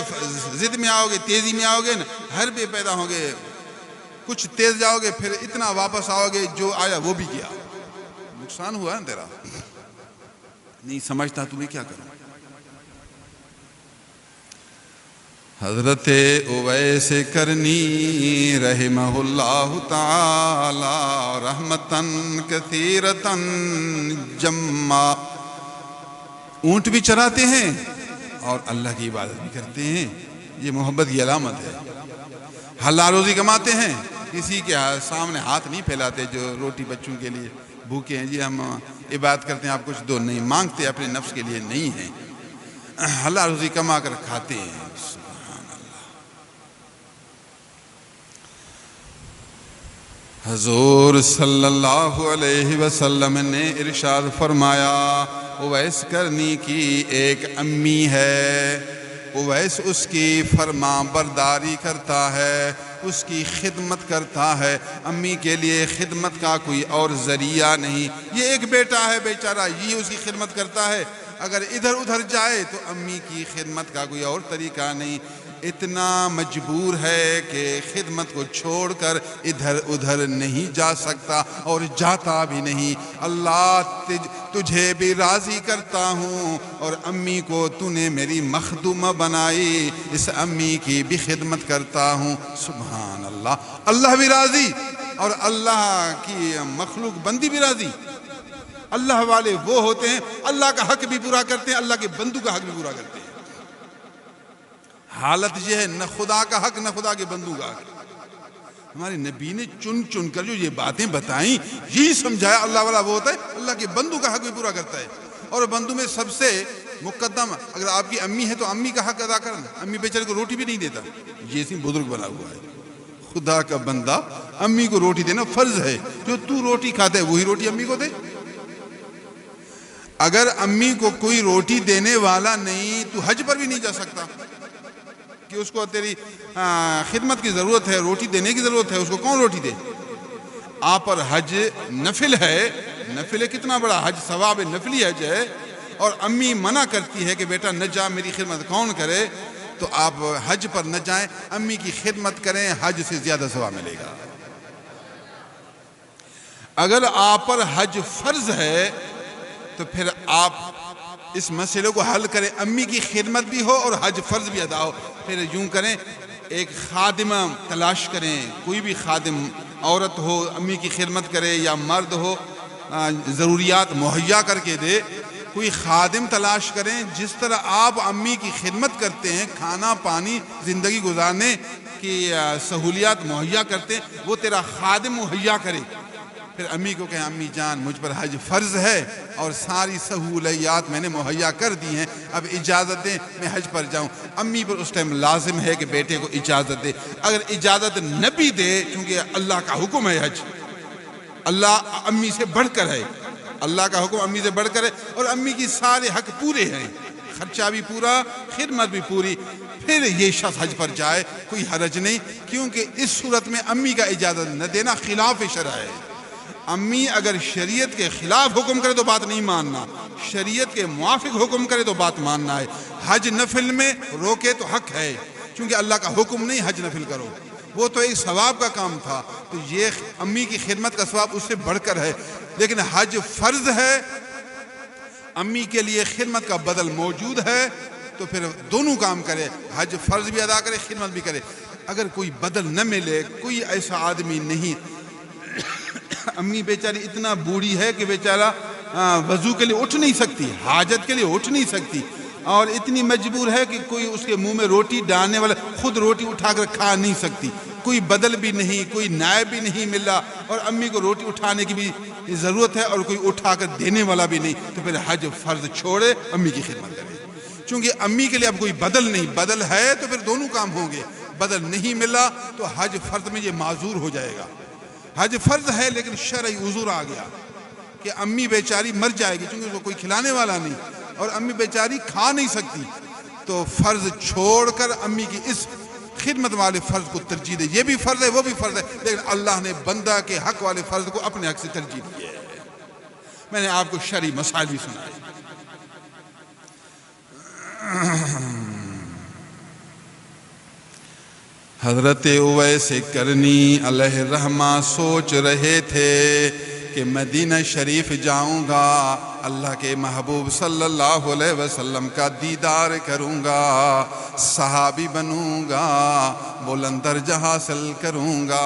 ضد میں آؤ گے، تیزی میں آؤ گے نا، ہر بے پیدا ہوں گے. کچھ تیز جاؤ گے، پھر اتنا واپس آؤ گے جو آیا وہ بھی کیا، نقصان ہوا نا تیرا. نہیں سمجھتا تو میں کیا کروں. حضرت اویس کرنی رحمہ اللہ تعالی رحمتن کثیرتن جمع، اونٹ بھی چراتے ہیں اور اللہ کی عبادت بھی کرتے ہیں. یہ محبت کی علامت ہے. حلال روزی کماتے ہیں، کسی کے سامنے ہاتھ نہیں پھیلاتے جو روٹی بچوں کے لیے بھوکے ہیں، جی ہم عبادت کرتے ہیں آپ کچھ دو، نہیں مانگتے، اپنے نفس کے لیے نہیں ہیں، حلال روزی کما کر کھاتے ہیں. حضور صلی اللہ علیہ وسلم نے ارشاد فرمایا، اویس کرنی کی ایک امی ہے، اویس اس کی فرما برداری کرتا ہے، اس کی خدمت کرتا ہے. امی کے لیے خدمت کا کوئی اور ذریعہ نہیں. یہ ایک بیٹا ہے بیچارہ، یہ اس کی خدمت کرتا ہے. اگر ادھر ادھر جائے تو امی کی خدمت کا کوئی اور طریقہ نہیں. اتنا مجبور ہے کہ خدمت کو چھوڑ کر ادھر ادھر نہیں جا سکتا اور جاتا بھی نہیں. اللہ تجھے بھی راضی کرتا ہوں اور امی کو تو نے میری مخدومہ بنائی، اس امی کی بھی خدمت کرتا ہوں. سبحان اللہ. اللہ بھی راضی اور اللہ کی مخلوق بندی بھی راضی. اللہ والے وہ ہوتے ہیں اللہ کا حق بھی پورا کرتے ہیں، اللہ کے بندوں کا حق بھی پورا کرتے ہیں. حالت یہ ہے نہ خدا کا حق نہ خدا کے بندوں کا حق. ہمارے نبی نے چن چن کر جو یہ باتیں بتائیں، یہی سمجھایا اللہ والا وہ ہوتا ہے اللہ کے بندوں کا حق بھی پورا کرتا ہے. اور بندوں میں سب سے مقدم، اگر آپ کی امی ہے تو امی کا حق ادا کرنا. امی بیچارے کو روٹی بھی نہیں دیتا، یہ سی بزرگ بنا ہوا ہے. خدا کا بندہ، امی کو روٹی دینا فرض ہے. جو تو روٹی کھاتا ہے وہی روٹی امی کو دے. اگر امی کو کوئی روٹی دینے والا نہیں تو حج پر بھی نہیں جا سکتا کہ اس کو تیری خدمت کی ضرورت ہے، روٹی دینے کی ضرورت ہے، اس کو کون روٹی دے. آپ پر حج نفل ہے، نفل ہے کتنا بڑا حج، ثواب نفلی حج ہے، اور امی منع کرتی ہے کہ بیٹا نہ جا، میری خدمت کون کرے، تو آپ حج پر نہ جائیں، امی کی خدمت کریں، حج سے زیادہ ثواب ملے گا. اگر آپ پر حج فرض ہے تو پھر آپ اس مسئلے کو حل کریں، امی کی خدمت بھی ہو اور حج فرض بھی ادا ہو. پھر یوں کریں، ایک خادمہ تلاش کریں، کوئی بھی خادم، عورت ہو امی کی خدمت کرے یا مرد ہو ضروریات مہیا کر کے دے. کوئی خادم تلاش کریں جس طرح آپ امی کی خدمت کرتے ہیں، کھانا پانی زندگی گزارنے کی سہولیات مہیا کرتے ہیں، وہ تیرا خادم مہیا کرے. پھر امی کو کہیں امی جان مجھ پر حج فرض ہے اور ساری سہولیات میں نے مہیا کر دی ہیں، اب اجازت دیں میں حج پر جاؤں. امی پر اس ٹائم لازم ہے کہ بیٹے کو اجازت دے. اگر اجازت نہ بھی دے، چونکہ اللہ کا حکم ہے حج، اللہ امی سے بڑھ کر ہے، اللہ کا حکم امی سے بڑھ کر ہے، اور امی کی سارے حق پورے ہیں، خرچہ بھی پورا، خدمت بھی پوری، پھر یہ شخص حج پر جائے، کوئی حرج نہیں. کیونکہ اس صورت میں امی کا اجازت نہ دینا خلاف شرع ہے. امی اگر شریعت کے خلاف حکم کرے تو بات نہیں ماننا، شریعت کے موافق حکم کرے تو بات ماننا ہے. حج نفل میں روکے تو حق ہے، چونکہ اللہ کا حکم نہیں حج نفل کرو، وہ تو ایک ثواب کا کام تھا، تو یہ امی کی خدمت کا ثواب اس سے بڑھ کر ہے. لیکن حج فرض ہے، امی کے لیے خدمت کا بدل موجود ہے، تو پھر دونوں کام کرے، حج فرض بھی ادا کرے، خدمت بھی کرے. اگر کوئی بدل نہ ملے، کوئی ایسا آدمی نہیں، امی بیچاری اتنا بوڑھی ہے کہ بیچارہ وضو کے لیے اٹھ نہیں سکتی، حاجت کے لیے اٹھ نہیں سکتی، اور اتنی مجبور ہے کہ کوئی اس کے منہ میں روٹی ڈالنے والا، خود روٹی اٹھا کر کھا نہیں سکتی، کوئی بدل بھی نہیں، کوئی نائب بھی نہیں ملا، اور امی کو روٹی اٹھانے کی بھی ضرورت ہے اور کوئی اٹھا کر دینے والا بھی نہیں، تو پھر حج فرض چھوڑے امی کی خدمت کرے۔ چونکہ امی کے لیے اب کوئی بدل نہیں، بدل ہے تو پھر دونوں کام ہوں گے، بدل نہیں ملا تو حج فرض میں یہ معذور ہو جائے گا۔ حج فرض ہے لیکن شرعی عذر آ گیا کہ امی بیچاری مر جائے گی، چونکہ اس کو کوئی کھلانے والا نہیں اور امی بیچاری کھا نہیں سکتی، تو فرض چھوڑ کر امی کی اس خدمت والے فرض کو ترجیح دے۔ یہ بھی فرض ہے، وہ بھی فرض ہے، لیکن اللہ نے بندہ کے حق والے فرض کو اپنے حق سے ترجیح دی ہے۔ میں نے آپ کو شرعی مسائل بھی سنائے۔ حضرت اویس کرنی علیہ الرحمہ سوچ رہے تھے کہ مدینہ شریف جاؤں گا، اللہ کے محبوب صلی اللہ علیہ وسلم کا دیدار کروں گا، صحابی بنوں گا، بلند درجہ حاصل کروں گا،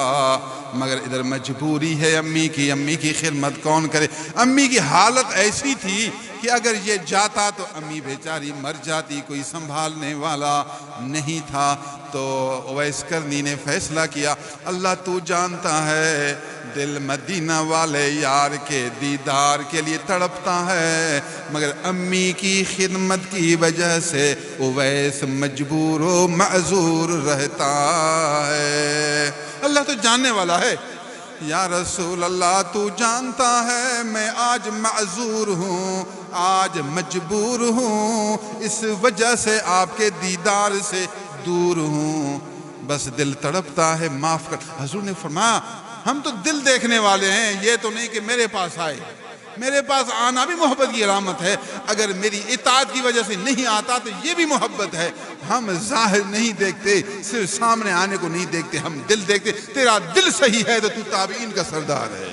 مگر ادھر مجبوری ہے امی کی خدمت کون کرے؟ امی کی حالت ایسی تھی کہ اگر یہ جاتا تو امی بیچاری مر جاتی، کوئی سنبھالنے والا نہیں تھا۔ تو اویس کرنی نے فیصلہ کیا، اللہ تو جانتا ہے دل مدینہ والے یار کے دیدار کے لیے تڑپتا ہے، مگر امی کی خدمت کی وجہ سے اویس مجبور و معذور رہتا ہے۔ اللہ تو جاننے والا ہے۔ یا رسول اللہ تو جانتا ہے میں آج معذور ہوں، آج مجبور ہوں، اس وجہ سے آپ کے دیدار سے دور ہوں، بس دل تڑپتا ہے، معاف کر۔ حضور نے فرمایا ہم تو دل دیکھنے والے ہیں، یہ تو نہیں کہ میرے پاس آئے، میرے پاس آنا بھی محبت کی علامت ہے، اگر میری اطاعت کی وجہ سے نہیں آتا تو یہ بھی محبت ہے۔ ہم ظاہر نہیں دیکھتے، صرف سامنے آنے کو نہیں دیکھتے، ہم دل دیکھتے۔ تیرا دل صحیح ہے تو تابعین کا سردار ہے۔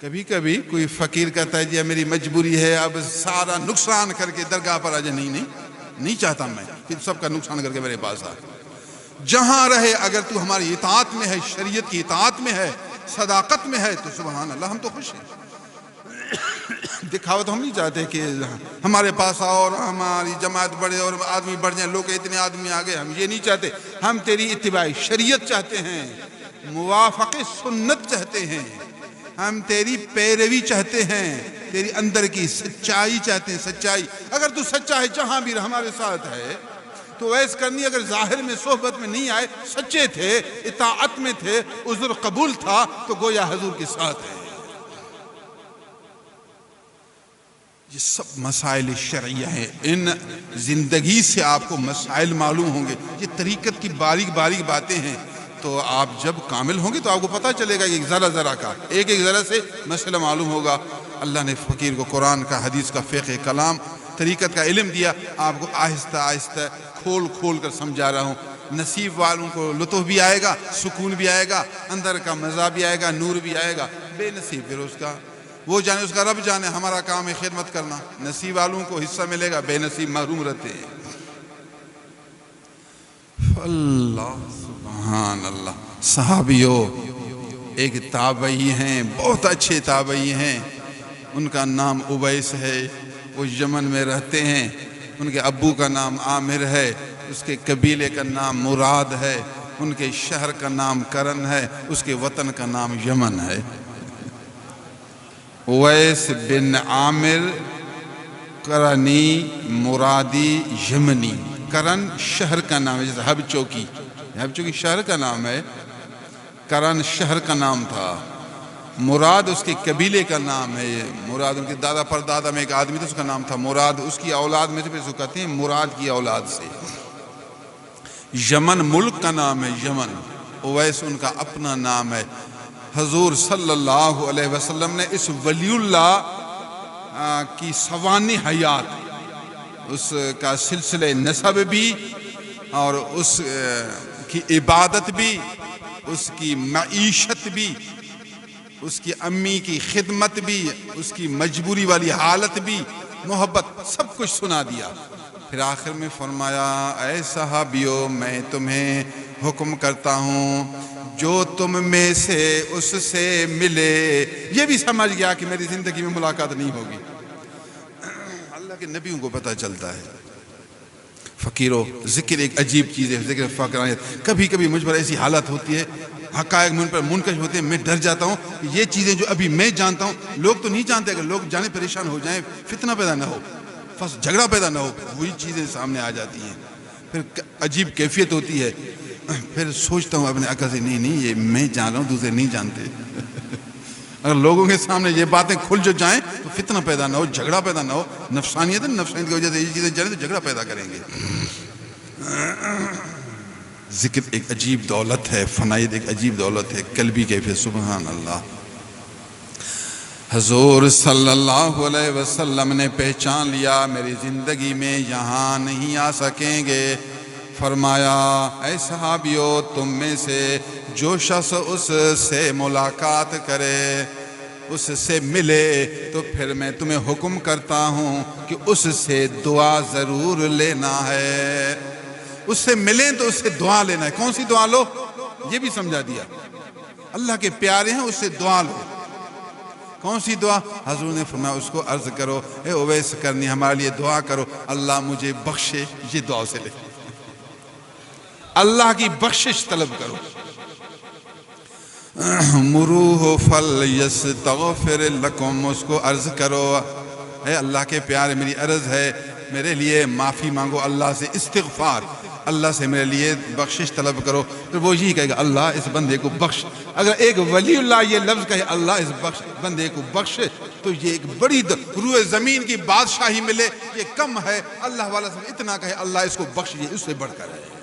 کبھی کبھی کوئی فقیر کہتا ہے جی میری مجبوری ہے، اب سارا نقصان کر کے درگاہ پر آ جائے۔ نہیں چاہتا میں کہ سب کا نقصان کر کے میرے پاس آ۔ جہاں رہے اگر تو ہماری اطاعت میں ہے، شریعت کی اطاعت میں ہے، صداقت میں ہے تو سبحان اللہ ہم تو خوش ہیں۔ دکھاوا تو ہم نہیں چاہتے کہ ہمارے پاس آؤ اور ہماری جماعت بڑھے اور آدمی بڑھ جائیں، لوگ اتنے آدمی آ گئے، ہم یہ نہیں چاہتے۔ ہم تیری اتباع شریعت چاہتے ہیں، موافق سنت چاہتے ہیں، ہم تیری پیروی چاہتے ہیں، تیری اندر کی سچائی چاہتے ہیں۔ سچائی اگر تو سچا ہے جہاں بھی ہمارے ساتھ ہے۔ تو اویس کرنی اگر ظاہر میں صحبت میں نہیں آئے، سچے تھے، اطاعت میں تھے، عذر قبول تھا، تو گویا حضور کے ساتھ ہے۔ یہ سب مسائل شرعیہ ہیں، ان زندگی سے آپ کو مسائل معلوم ہوں گے۔ یہ طریقت کی باریک باریک باتیں ہیں، تو آپ جب کامل ہوں گے تو آپ کو پتہ چلے گا کہ ذرا ذرا کا ایک ذرا سے مسئلہ معلوم ہوگا۔ اللہ نے فقیر کو قرآن کا، حدیث کا، فقہ کلام، طریقت کا علم دیا، آپ کو آہستہ آہستہ کھول کھول کر سمجھا رہا ہوں۔ نصیب والوں کو لطف بھی آئے گا، سکون بھی آئے گا، اندر کا مزہ بھی آئے گا، نور بھی آئے گا۔ بے نصیب پھر اس کا وہ جانے، اس کا رب جانے، ہمارا کام ہے خدمت کرنا۔ نصیب والوں کو حصہ ملے گا، بے نصیب محروم رہتے ہیں۔ اللہ سبحان اللہ۔ صحابیوں، ایک تابعی ہیں، بہت اچھے تابعی ہیں، ان کا نام اویس ہے، وہ یمن میں رہتے ہیں، ان کے ابو کا نام عامر ہے، اس کے قبیلے کا نام مراد ہے، ان کے شہر کا نام کرن ہے، اس کے وطن کا نام یمن ہے۔ اویس بن عامر کرنی مرادی یمنی۔ کرن شہر کا نام ہے، جیسے ہب چوکی شہر کا نام ہے، کرن شہر کا نام تھا۔ مراد اس کے قبیلے کا نام ہے، مراد ان کے دادا پر دادا میں ایک آدمی تھا، اس کا نام تھا مراد، اس کی اولاد میں سے پھر اس کو کہتے ہیں مراد کی اولاد سے۔ یمن ملک کا نام ہے، یمن۔ اویس ان کا اپنا نام ہے۔ حضور صلی اللہ علیہ وسلم نے اس ولی اللہ کی سوانح حیات، اس کا سلسلہ نسب بھی اور اس کی عبادت بھی، اس کی معیشت بھی، اس کی امی کی خدمت بھی، اس کی مجبوری والی حالت بھی، محبت، سب کچھ سنا دیا۔ پھر آخر میں فرمایا اے صحابیوں میں تمہیں حکم کرتا ہوں جو تم میں سے اس سے ملے۔ یہ بھی سمجھ گیا کہ میری زندگی میں ملاقات نہیں ہوگی۔ اللہ کے نبیوں کو پتہ چلتا ہے، فقیروں، ذکر ایک عجیب چیز ہے، ذکر فقرانیت. کبھی کبھی مجھ پر ایسی حالت ہوتی ہے، حقائق مجھ پر منکش ہوتے ہیں، میں ڈر جاتا ہوں کہ یہ چیزیں جو ابھی میں جانتا ہوں لوگ تو نہیں جانتے، اگر لوگ جانے پریشان ہو جائیں، فتنہ پیدا نہ ہو، جھگڑا پیدا نہ ہو، وہی چیزیں سامنے آ جاتی ہیں. پھر عجیب کیفیت ہوتی ہے. پھر سوچتا ہوں اپنے عقل سے، نہیں یہ میں جان رہا ہوں، دوسرے نہیں جانتے. اگر لوگوں کے سامنے یہ باتیں کھل جو جائیں تو فتنہ پیدا نہ ہو، جھگڑا پیدا نہ ہو. نفسانیت کی وجہ سے یہ چیزیں جانیں تو جھگڑا پیدا کریں گے. ذکر ایک عجیب دولت ہے، فنائیت ایک عجیب دولت ہے، قلبی کیفیت. سبحان اللہ. حضور صلی اللہ علیہ وسلم نے پہچان لیا میری زندگی میں یہاں نہیں آ سکیں گے. فرمایا اے صحابیو، تم میں سے جو شخص اس سے ملاقات کرے، اس سے ملے، تو پھر میں تمہیں حکم کرتا ہوں کہ اس سے دعا ضرور لینا ہے. اس سے ملیں تو اس سے دعا لینا ہے. کون سی دعا لو؟ یہ بھی سمجھا دیا. اللہ کے پیارے ہیں، اس سے دعا لو. کون سی دعا؟ حضور نے فرمایا اس کو عرض کرو، اے اویس کرنی، ہمارے لیے دعا کرو، اللہ مجھے بخشے. یہ دعا سے لے، اللہ کی بخشش طلب کرو. مروہ فلیستغفر لکم، اس کو عرض کرو، اے اللہ کے پیارے میری عرض ہے، میرے لیے معافی مانگو، اللہ سے استغفار، اللہ سے میرے لیے بخشش طلب کرو. تو وہ یہی کہے گا، اللہ اس بندے کو بخش. اگر ایک ولی اللہ یہ لفظ کہے، اللہ اس بندے کو بخش، تو یہ ایک بڑی روح زمین کی بادشاہی ملے. یہ کم ہے. اللہ والا سے اتنا کہے اللہ اس کو بخش، یہ اس سے بڑھ کر ہے.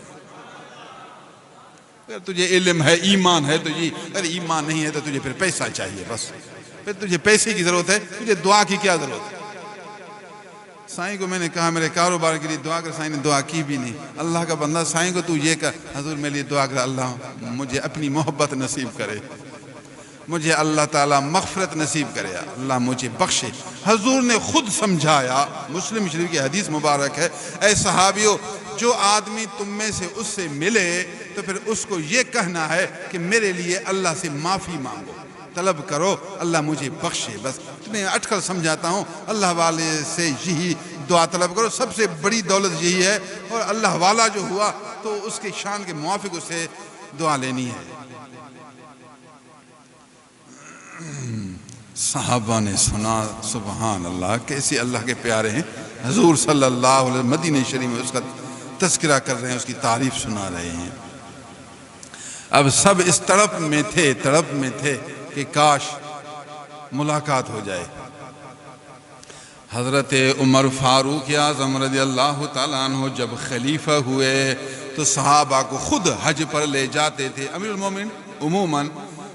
اگر تجھے علم ہے، ایمان ہے تو یہ، اگر ایمان نہیں ہے تو تجھے پھر پیسہ چاہیے. بس پھر تجھے پیسے کی ضرورت ہے، تجھے دعا کی کیا ضرورت ہے؟ سائیں کو میں نے کہا میرے کاروبار کے لیے دعا کر، سائیں نے دعا کی بھی نہیں. اللہ کا بندہ سائیں کو تو یہ کہا، حضور میرے لیے دعا کر، اللہ مجھے اپنی محبت نصیب کرے، مجھے اللہ تعالیٰ مغفرت نصیب کرے، اللہ مجھے بخشے. حضور نے خود سمجھایا، مسلم شریف کی حدیث مبارک ہے، اے صحابیو، جو آدمی تم میں سے اس سے ملے تو پھر اس کو یہ کہنا ہے کہ میرے لیے اللہ سے معافی مانگو، طلب کرو، اللہ مجھے بخشے. بس میں اٹکل سمجھاتا ہوں، اللہ والے سے یہی دعا طلب کرو. سب سے بڑی دولت یہی ہے. اور اللہ والا جو ہوا تو اس کے شان کے موافق اس سے دعا لینی ہے. صحابہ نے سنا، سبحان اللہ، کیسے اللہ کے پیارے ہیں. حضور صلی اللہ علیہ وسلم مدینہ شریف میں اس کا تذکرہ کر رہے ہیں، اس کی تعریف سنا رہے ہیں. اب سب اس تڑپ میں تھے کہ کاش ملاقات ہو جائے. حضرت عمر فاروق اعظم رضی اللہ تعالیٰ عنہ جب خلیفہ ہوئے تو صحابہ کو خود حج پر لے جاتے تھے. امیر المومنین عموماً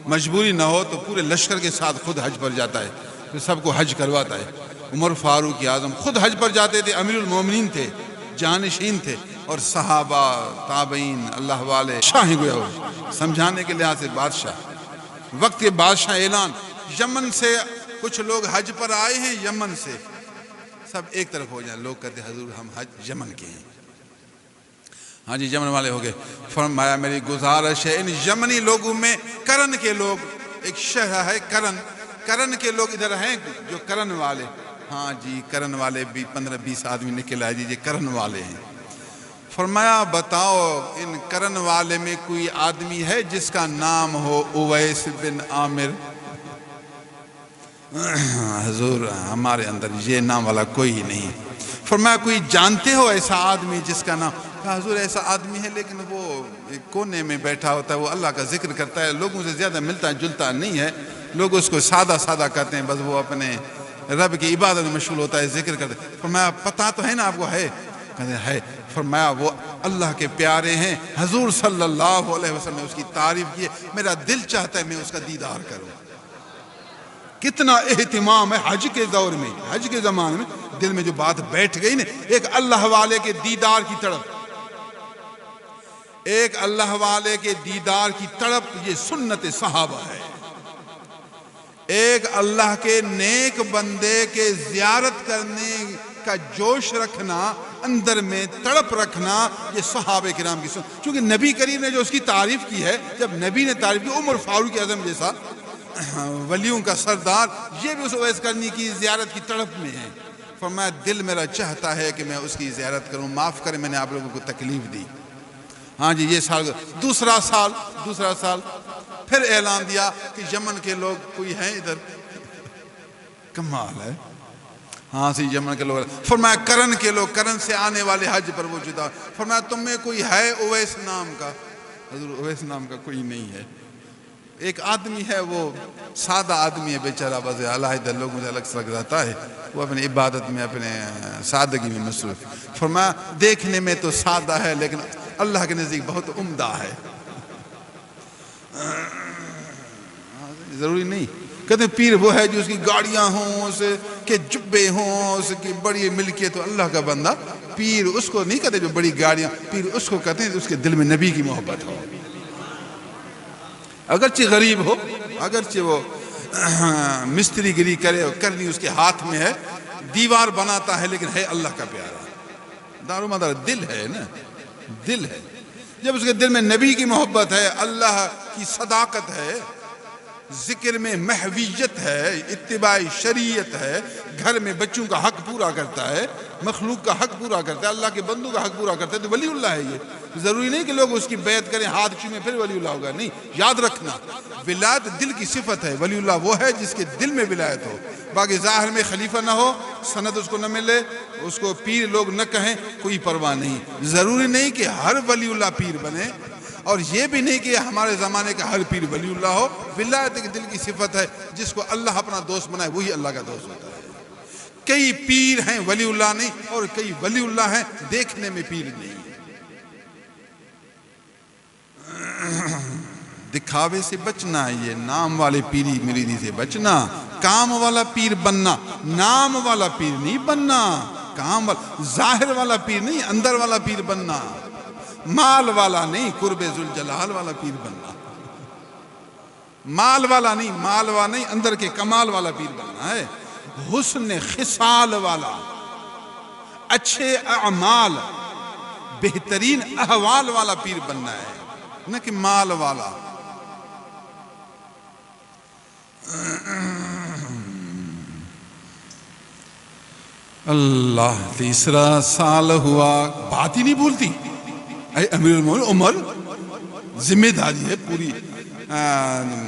مجبوری نہ ہو تو پورے لشکر کے ساتھ خود حج پر جاتا ہے، پھر سب کو حج کرواتا ہے. عمر فاروق اعظم خود حج پر جاتے تھے، امیر المومنین تھے، جانشین تھے، اور صحابہ، تابعین، اللہ والے شاہ گویا ہو، سمجھانے کے لحاظ سے بادشاہ، وقت کے بادشاہ. اعلان، یمن سے کچھ لوگ حج پر آئے ہیں، یمن سے، سب ایک طرف ہو جائیں. لوگ کہتے ہیں حضور ہم حج یمن کے ہیں. ہاں جی یمن والے ہو گئے. فرمایا میری گزارش ہے ان یمنی لوگوں میں کرن کے لوگ، ایک شہر ہے کرن کے لوگ ادھر ہیں جو کرن والے. ہاں جی کرن والے بھی 15-20 آدمی نکل آئے دیجیے، کرن والے ہیں. فرمایا بتاؤ ان کرن والے میں کوئی آدمی ہے جس کا نام ہو اویس بن عامر؟ حضور ہمارے اندر یہ نام والا کوئی ہی نہیں. فرمایا کوئی جانتے ہو ایسا آدمی جس کا نام؟ کہا حضور ایسا آدمی ہے لیکن وہ ایک کونے میں بیٹھا ہوتا ہے، وہ اللہ کا ذکر کرتا ہے، لوگوں سے زیادہ ملتا جلتا نہیں ہے، لوگ اس کو سادہ کہتے ہیں، بس وہ اپنے رب کی عبادت میں مشغول ہوتا ہے، ذکر کرتا ہے. فرمایا پتہ تو ہے نا آپ کو؟ ہے. کہتے ہیں ہے. فرمایا وہ اللہ کے پیارے ہیں. حضور صلی اللہ علیہ وسلم نے اس کی تعریف کی ہے. میرا دل چاہتا ہے میں اس کا دیدار کروں. کتنا اہتمام ہے حج کے دور میں، حج کے زمانے میں دل میں جو بات بیٹھ گئی نا، ایک اللہ والے کے دیدار کی تڑپ، ایک اللہ والے کے دیدار کی تڑپ، یہ سنت صحابہ ہے. ایک اللہ کے نیک بندے کے زیارت کرنے کا جوش رکھنا، اندر میں تڑپ رکھنا، یہ صحابہ کرام کی سنت. چونکہ نبی کریم نے جو اس کی تعریف کی ہے، جب نبی نے تعریف کی، عمر فاروق اعظم جیسا ولیوں کا سردار، یہ بھی اس اویس کرنی کی زیارت کی تڑپ میں ہے. فرمایا دل میرا چاہتا ہے کہ میں اس کی زیارت کروں، معاف کریں میں نے آپ لوگوں کو تکلیف دی۔ ہاں جی، یہ سال دوسرا سال پھر اعلان دیا کہ یمن کے لوگ کوئی ہیں ادھر؟ کمال ہے۔ ہاں سی یمن کے لوگ۔ فرمایا کرن کے لوگ، کرن سے آنے والے حج پر وہ جدا۔ فرمایا تم میں کوئی ہے اویس نام کا؟ حضور اویس نام کا کوئی نہیں ہے۔ ایک آدمی ہے، وہ سادہ آدمی ہے بیچارہ، بس علیحدہ لوگوں سے الگ سلگ رہتا ہے، وہ اپنی عبادت میں اپنے سادگی میں مصروف۔ فرمایا دیکھنے میں تو سادہ ہے لیکن اللہ کے نزدیک بہت عمدہ ہے۔ ضروری نہیں کہتے ہیں پیر وہ ہے جو اس کی گاڑیاں ہوں، اس کے جبے ہوں، اس کی بڑی ملکیت ہو۔ اللہ کا بندہ پیر اس کو نہیں کہتے جو بڑی گاڑیاں، پیر اس کو کہتے ہیں جو اس کے دل میں نبی کی محبت ہو، اگرچہ غریب ہو، اگرچہ وہ مستری گری کرے، کرنی اس کے ہاتھ میں ہے، دیوار بناتا ہے لیکن ہے اللہ کا پیارا۔ دارو مدار دل ہے نا، دل ہے۔ جب اس کے دل میں نبی کی محبت ہے، اللہ کی صداقت ہے، ذکر میں محویت ہے، اتباع شریعت ہے، گھر میں بچوں کا حق پورا کرتا ہے، مخلوق کا حق پورا کرتا ہے، اللہ کے بندوں کا حق پورا کرتا ہے، تو ولی اللہ ہے۔ یہ ضروری نہیں کہ لوگ اس کی بیعت کریں، ہاتھ چومیں پھر ولی اللہ ہوگا، نہیں۔ یاد رکھنا ولایت دل کی صفت ہے، ولی اللہ وہ ہے جس کے دل میں ولایت ہو، باقی ظاہر میں خلیفہ نہ ہو، سند اس کو نہ ملے، اس کو پیر لوگ نہ کہیں، کوئی پرواہ نہیں۔ ضروری نہیں کہ ہر ولی اللہ پیر بنے، اور یہ بھی نہیں کہ ہمارے زمانے کا ہر پیر ولی اللہ ہو۔ ولایت ایک دل کی صفت ہے، جس کو اللہ اپنا دوست بنائے وہی اللہ کا دوست ہوتا ہے۔ کئی پیر ہیں ولی اللہ نہیں، اور کئی ولی اللہ ہیں دیکھنے میں پیر نہیں۔ دکھاوے سے بچنا، یہ نام والے پیری مریدی سے بچنا، کام والا پیر بننا، نام والا پیر نہیں بننا، کام والا ظاہر والا پیر نہیں، اندر والا پیر بننا، مال والا نہیں، قرب ذوالجلال والا پیر بننا، مال والا نہیں، اندر کے کمال والا پیر بننا ہے، حسن خصال والا، اچھے اعمال، بہترین احوال والا پیر بننا ہے، نہ کہ مال والا۔ اللہ، تیسرا سال ہوا، بات ہی نہیں بھولتی۔ اے امیر المومنین عمر، ذمہ داری ہے، پوری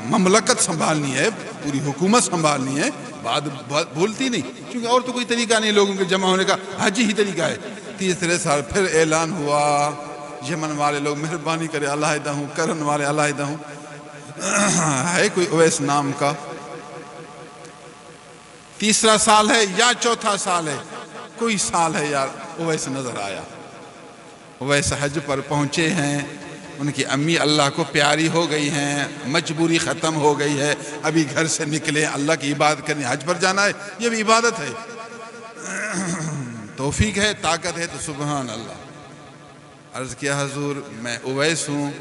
مملکت سنبھالنی ہے، پوری حکومت سنبھالنی ہے، بات بھولتی نہیں، کیونکہ اور تو کوئی طریقہ نہیں لوگوں کے جمع ہونے کا، حج ہی طریقہ ہے۔ تیسرے سال پھر اعلان ہوا، یمن والے لوگ مہربانی کرے علیحدہ ہوں، کرن والے علیحدہ ہوں، ہے کوئی اویس نام کا؟ تیسرا سال ہے یا چوتھا سال ہے؟ کوئی سال ہے یار، اویس نظر آیا، اویس حج پر پہنچے ہیں، ان کی امی اللہ کو پیاری ہو گئی ہیں، مجبوری ختم ہو گئی ہے، ابھی گھر سے نکلے اللہ کی عبادت کرنے، حج پر جانا ہے، یہ بھی عبادت ہے، توفیق ہے، طاقت ہے، تو سبحان اللہ۔ عرض کیا حضور میں اویس ہوں۔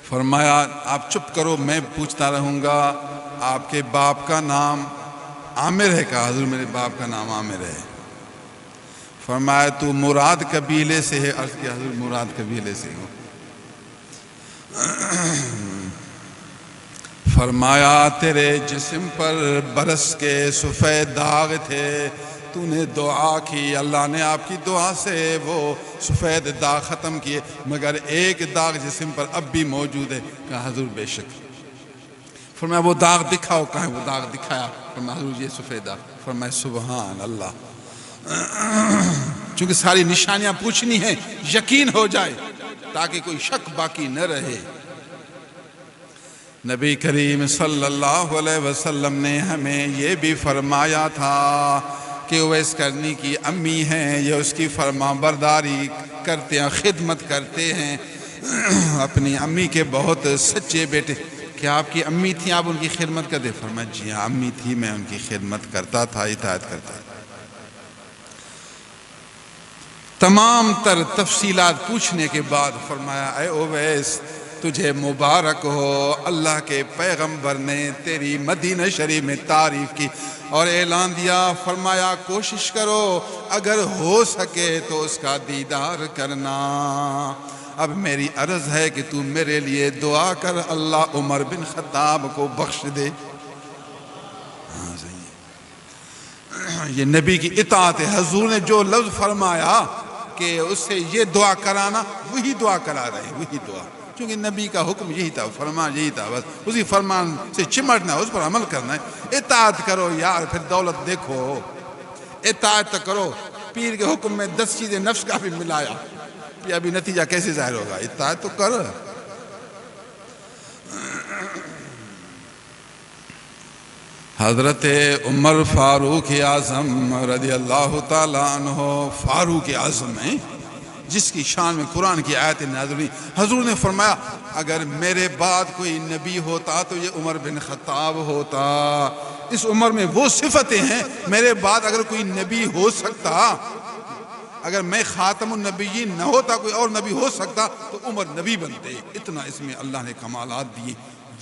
فرمایا آپ چپ کرو، میں پوچھتا رہوں گا، آپ کے باپ کا نام عامر ہے؟ کہا حضور میرے باپ کا نام عامر ہے۔ فرمایا تو مراد قبیلے سے ہے؟ عرض کیا حضور مراد قبیلے سے ہوں۔ فرمایا تیرے جسم پر برس کے سفید داغ تھے، تو نے دعا کی، اللہ نے آپ کی دعا سے وہ سفید داغ ختم کیے، مگر ایک داغ جسم پر اب بھی موجود ہے۔ کہا حضور بے شک۔ فرمایا وہ داغ دکھاؤ، کہاں وہ داغ دکھایا، فرمایا حضور یہ سفید داغ۔ فرمایا سبحان اللہ، چونکہ ساری نشانیاں پوچھنی ہیں، یقین ہو جائے تاکہ کوئی شک باقی نہ رہے۔ نبی کریم صلی اللہ علیہ وسلم نے ہمیں یہ بھی فرمایا تھا کہ اویس کرنی کی امی ہیں، یہ اس کی فرما برداری کرتے ہیں، خدمت کرتے ہیں، اپنی امی کے بہت سچے بیٹے۔ کیا آپ کی امی تھی، آپ ان کی خدمت کرتے؟ فرمایا جی ہاں امی تھی، میں ان کی خدمت کرتا تھا، اطاعت کرتا تھا۔ تمام تر تفصیلات پوچھنے کے بعد فرمایا اے اویس تجھے مبارک ہو، اللہ کے پیغمبر نے تیری مدینہ شریف میں تعریف کی اور اعلان دیا۔ فرمایا کوشش کرو اگر ہو سکے تو اس کا دیدار کرنا۔ اب میری عرض ہے کہ تو میرے لیے دعا کر، اللہ عمر بن خطاب کو بخش دے۔ یہ نبی کی اطاعت ہے. حضور نے جو لفظ فرمایا کہ اس سے یہ دعا کرانا، وہی دعا کرا رہے ہیں، وہی دعا، کیونکہ نبی کا حکم یہی تھا، فرمان یہی تھا، بس اسی فرمان سے چمٹنا ہے، اس پر عمل کرنا ہے. اطاعت کرو یار، پھر دولت دیکھو. اطاعت تو کرو. پیر کے حکم میں 10 چیزیں نفس کا بھی ملایا، یہ ابھی نتیجہ کیسے ظاہر ہوگا؟ اطاعت تو کر. حضرت عمر فاروق اعظم رضی اللہ تعالیٰ عنہ فاروق اعظم ہیں، جس کی شان میں قرآن کی آیت نازل ہوئی. حضور نے فرمایا اگر میرے بعد کوئی نبی ہوتا تو یہ عمر بن خطاب ہوتا. اس عمر میں وہ صفتیں ہیں، میرے بعد اگر کوئی نبی ہو سکتا، اگر میں خاتم النبیین نہ ہوتا، کوئی اور نبی ہو سکتا تو عمر نبی بنتے. اتنا اس میں اللہ نے کمالات دیے.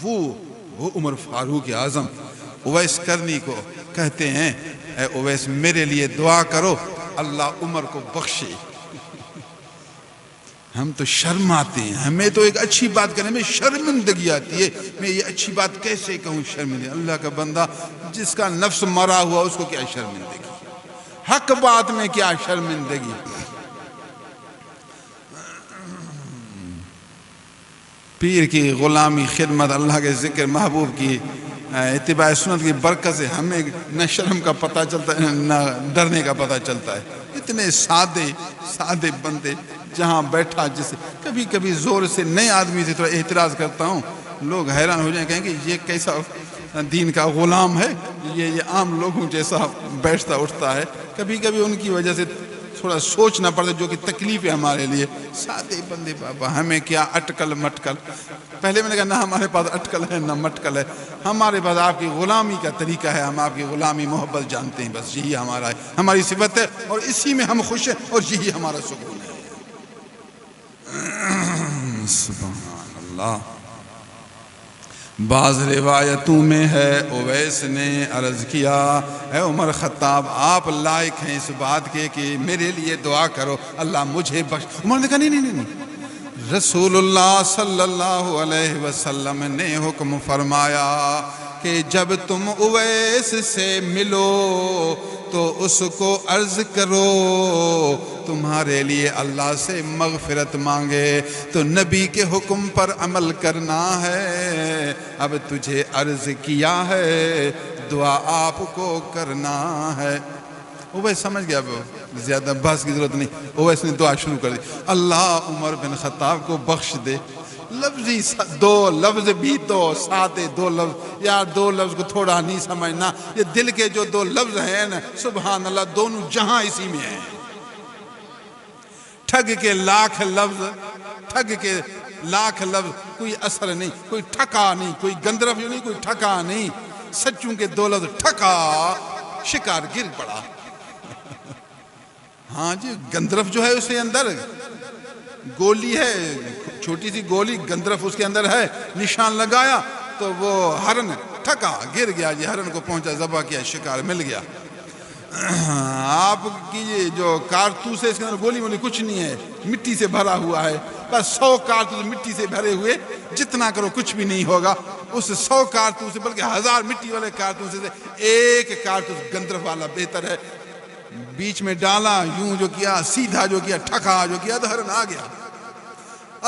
وہ عمر فاروق اعظم. اویس کرنی کو کہتے ہیں اے اویس میرے لیے دعا کرو اللہ عمر کو بخشے. ہم تو شرم آتے ہیں، ہمیں تو ایک اچھی بات کرنے میں شرمندگی آتی ہے. میں یہ اچھی بات کیسے کہوں؟ شرمندگی. اللہ کا بندہ جس کا نفس مرا ہوا اس کو کیا شرمندگی؟ حق بات میں کیا شرمندگی؟ پیر کی غلامی، خدمت، اللہ کے ذکر، محبوب کی اتباع سنت کی برکت سے ہمیں نہ شرم کا پتہ چلتا ہے نہ ڈرنے کا پتہ چلتا ہے. اتنے سادے بندے، جہاں بیٹھا جسے کبھی کبھی زور سے نئے آدمی سے تھوڑا اعتراض کرتا ہوں، لوگ حیران ہو جائیں، کہیں گے یہ کیسا دین کا غلام ہے، یہ عام لوگوں جیسا بیٹھتا اٹھتا ہے. کبھی کبھی ان کی وجہ سے تھوڑا سوچنا پڑتا ہے، جو کہ تکلیف ہے ہمارے لیے. سادے بندے بابا، ہمیں کیا اٹکل مٹکل. پہلے میں نے کہا نہ ہمارے پاس اٹکل ہے نہ مٹکل ہے، ہمارے پاس آپ کی غلامی کا طریقہ ہے. ہم آپ کی غلامی محبت جانتے ہیں، بس یہی ہمارا ہے، ہماری صفت ہے، اور اسی میں ہم خوش ہیں، اور یہی ہمارا سکون ہے. سبحان اللہ. بعض روایتوں میں ہے اویس نے عرض کیا اے عمر خطاب آپ لائق ہیں اس بات کے کہ میرے لیے دعا کرو اللہ مجھے بخش. عمر نے کہا نہیں، رسول اللہ صلی اللہ علیہ وسلم نے حکم فرمایا کہ جب تم اویس سے ملو تو اس کو عرض کرو تمہارے لیے اللہ سے مغفرت مانگے. تو نبی کے حکم پر عمل کرنا ہے. اب تجھے عرض کیا ہے دعا آپ کو کرنا ہے. اویس سمجھ گیا، زیادہ بحث کی ضرورت نہیں. اویس نے دعا شروع کر دی، اللہ عمر بن خطاب کو بخش دے. لفظی دو لفظ بھی تو ساتھ دو لفظ، یار دو لفظ کو تھوڑا نہیں سمجھنا. یہ دل کے جو دو لفظ ہیں نا، سبحان اللہ، دونوں جہاں اسی میں ہیں. ٹھگ کے لاکھ لفظ کوئی اثر نہیں، کوئی ٹھکا نہیں، کوئی گندرف نہیں، کوئی ٹھکا نہیں. سچوں کے دو لفظ ٹھکا، شکار گر پڑا. ہاں جی، گندرف جو ہے اس کے اندر گولی ہے، چھوٹی سی گولی، گندرف اس کے اندر ہے. نشان لگایا تو وہ ہرن ٹھکا، گر گیا جی، ہرن کو پہنچا، ذبح کیا، شکار مل گیا. آپ کی جو کارتوس ہے اس کے اندر گولی وولی کچھ نہیں ہے، مٹی سے بھرا ہوا ہے. بس 100 کارتوس مٹی سے بھرے ہوئے، جتنا کرو کچھ بھی نہیں ہوگا. اس 100 کارتوس سے بلکہ 1000 مٹی والے کارتوس سے ایک کارتوس گندرف والا بہتر ہے. بیچ میں ڈالا، یوں جو کیا، سیدھا جو کیا، ٹھکا جو کیا، تو ہرن آ گیا.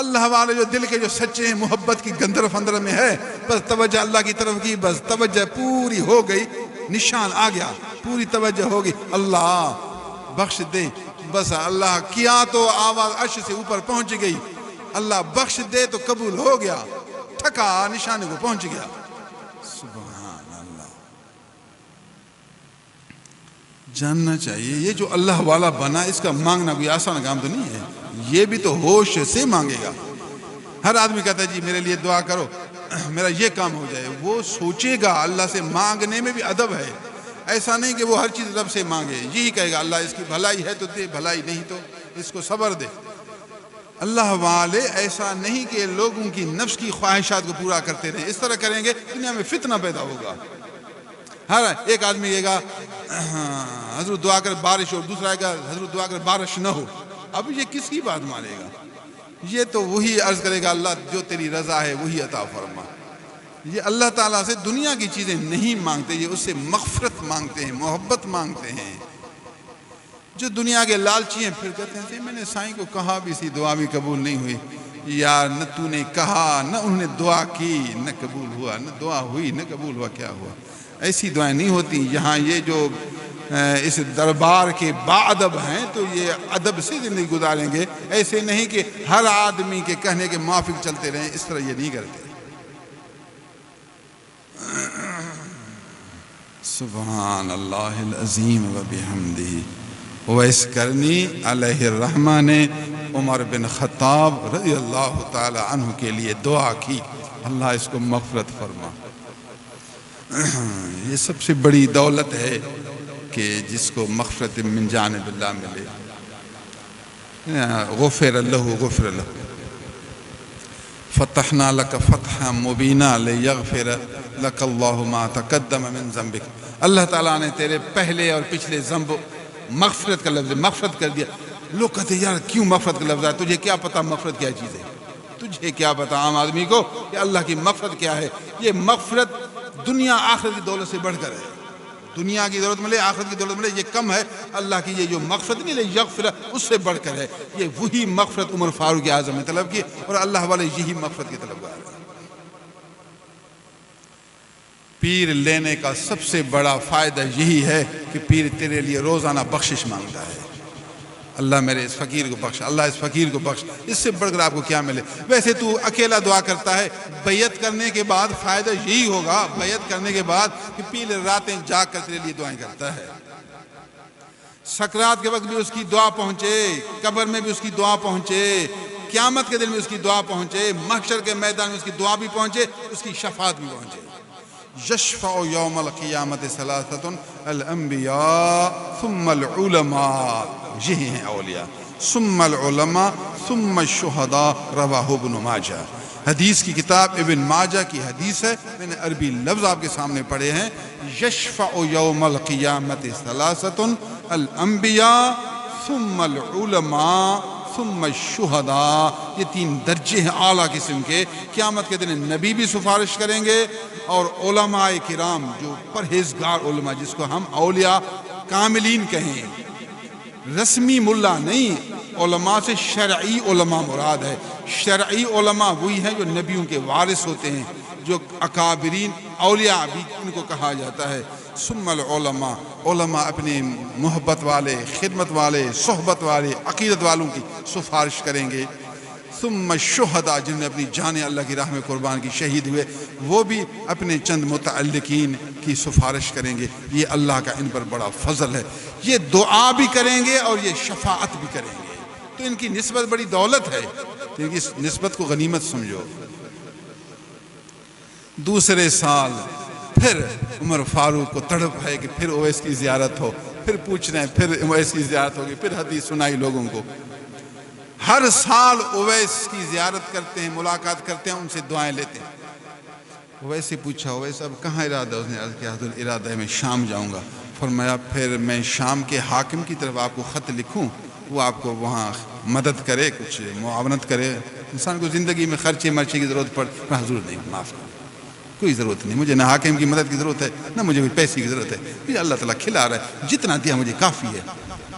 اللہ والے جو دل کے جو سچے ہیں، محبت کی گندرف اندر میں ہے، بس توجہ اللہ کی طرف کی، بس توجہ پوری ہو گئی، نشان آ گیا، پوری توجہ ہوگی، اللہ بخش دے. بس اللہ کیا تو آواز عرش سے اوپر پہنچ گئی، اللہ بخش دے تو قبول ہو گیا، ٹھکا نشانے کو پہنچ گیا. سبحان اللہ. جاننا چاہیے یہ جو اللہ والا بنا، اس کا مانگنا کوئی آسان کام تو نہیں ہے. یہ بھی تو ہوش سے مانگے گا. ہر آدمی کہتا ہے جی میرے لیے دعا کرو، میرا یہ کام ہو جائے. وہ سوچے گا. اللہ سے مانگنے میں بھی ادب ہے. ایسا نہیں کہ وہ ہر چیز رب سے مانگے، یہی کہے گا اللہ اس کی بھلائی ہے تو دے، بھلائی نہیں تو اس کو صبر دے. اللہ والے ایسا نہیں کہ لوگوں کی نفس کی خواہشات کو پورا کرتے رہیں. اس طرح کریں گے دنیا میں فتنہ پیدا ہوگا. ہر ایک آدمی کہے گا حضرت دعا کر بارش ہو، دوسرا کہے گا حضرت دعا کر بارش نہ ہو. اب یہ کس کی بات مانے گا؟ یہ تو وہی عرض کرے گا اللہ جو تیری رضا ہے وہی عطا فرما. یہ اللہ تعالیٰ سے دنیا کی چیزیں نہیں مانگتے، یہ اس سے مغفرت مانگتے ہیں، محبت مانگتے ہیں۔ جو دنیا کے لالچی ہیں پھر کہتے ہیں میں نے سائیں کو کہا بھی سی، دعا بھی قبول نہیں ہوئی۔ یار نہ تو نے کہا، نہ انہوں نے دعا کی، نہ قبول ہوا، نہ دعا ہوئی نہ قبول ہوا، کیا ہوا؟ ایسی دعائیں نہیں ہوتی۔ یہاں یہ جو اس دربار کے باادب ہیں تو یہ ادب سے زندگی گزاریں گے، ایسے نہیں کہ ہر آدمی کے کہنے کے موافق چلتے رہیں، اس طرح یہ نہیں کرتے۔ سبحان اللہ العظیم و بحمدہ۔ اویس کرنی علیہ الرحمہ نے عمر بن خطاب رضی اللہ تعالی عنہ کے لیے دعا کی، اللہ اس کو مغفرت فرما۔ یہ سب سے بڑی دولت ہے کہ جس کو مغفرت من جانب اللہ ملے۔ غفر له غفر له فتحنا لك فتحا مبینا لیغفر لك اللہ ما تقدم من ذنبك۔ اللہ تعالیٰ نے تیرے پہلے اور پچھلے ذنب، مغفرت کا لفظ مغفرت کر دیا۔ لوگ کہتے ہیں یار کیوں مغفرت کا لفظ ہے؟ تجھے کیا پتا مغفرت کیا چیز ہے؟ تجھے کیا پتا عام آدمی کو کہ اللہ کی مغفرت کیا ہے؟ یہ مغفرت دنیا آخرت کی دولت سے بڑھ کر ہے۔ دنیا کی دولت ملے، آخرت کی دولت ملے، یہ کم ہے۔ اللہ کی یہ جو مغفرت نہیں لے یغفر، اس سے بڑھ کر ہے۔ یہ وہی مغفرت عمر فاروق اعظم نے طلب کی، اور اللہ والے یہی مغفرت کی طلب کر۔ پیر لینے کا سب سے بڑا فائدہ یہی ہے کہ پیر تیرے لیے روزانہ بخشش مانگتا ہے۔ اللہ میرے اس فقیر کو بخش، اللہ اس فقیر کو بخش۔ اس سے بڑھ کر آپ کو کیا ملے؟ ویسے تو اکیلا دعا کرتا ہے، بیعت کرنے کے بعد فائدہ یہی ہوگا، بیعت کرنے کے بعد کہ پیر راتیں جاگ کر تیرے لیے دعائیں کرتا ہے۔ سکرات کے وقت بھی اس کی دعا پہنچے، قبر میں بھی اس کی دعا پہنچے، قیامت کے دن میں اس کی دعا پہنچے، محشر کے میدان میں اس کی دعا بھی پہنچے، اس کی شفاعت بھی پہنچے۔ یشفع یوم القیامت ثلاثۃ الانبیاء ثم العلماء، یہی ہیں اولیاء، ثم العلماء ثم الشہداء، رواہ ابن ماجہ۔ حدیث کی کتاب ابن ماجہ کی حدیث ہے، میں نے عربی لفظ آپ کے سامنے پڑھے ہیں۔ یشفع یوم القیامت ثلاثۃ الانبیاء ثم العلماء ثم الشہداء، یہ تین درجے ہیں اعلیٰ قسم کے۔ قیامت کے دن نبی بھی سفارش کریں گے، اور علماء کرام جو پرہیزگار علماء، جس کو ہم اولیاء کاملین کہیں، رسمی ملا نہیں، علماء سے شرعی علماء مراد ہے۔ شرعی علماء وہی ہیں جو نبیوں کے وارث ہوتے ہیں، جو اکابرین اولیاء بھی ان کو کہا جاتا ہے۔ ثم العلماء، علماء اپنے محبت والے، خدمت والے، صحبت والے، عقیدت والوں کی سفارش کریں گے۔ ثم الشہداء، جنہوں نے اپنی جانیں اللہ کی راہ میں قربان کی، شہید ہوئے، وہ بھی اپنے چند متعلقین کی سفارش کریں گے۔ یہ اللہ کا ان پر بڑا فضل ہے۔ یہ دعا بھی کریں گے اور یہ شفاعت بھی کریں گے، تو ان کی نسبت بڑی دولت ہے، تو ان کی نسبت کو غنیمت سمجھو۔ دوسرے سال پھر عمر فاروق کو تڑپ ہے کہ پھر اویس کی زیارت ہو، پھر پوچھ رہے ہیں، پھر اویس کی زیارت ہوگی، پھر حدیث سنائی لوگوں کو۔ ہر سال اویس کی زیارت کرتے ہیں، ملاقات کرتے ہیں، ان سے دعائیں لیتے ہیں۔ اویس سے پوچھا، اویس اب کہاں ارادہ؟ اس نے عرض کیا حضرت ارادہ ہے میں شام جاؤں گا۔ فرمایا پھر میں شام کے حاکم کی طرف آپ کو خط لکھوں، وہ آپ کو وہاں مدد کرے، کچھ معاونت کرے۔ انسان کو زندگی میں خرچے مرچے کی ضرورت پڑ، حضور نہیں، معاف کرو، کوئی ضرورت نہیں، مجھے نہ حاکم کی مدد کی ضرورت ہے، نہ مجھے کوئی پیسے کی ضرورت ہے، مجھے اللہ تعالیٰ کھلا رہا ہے، جتنا دیا مجھے کافی ہے۔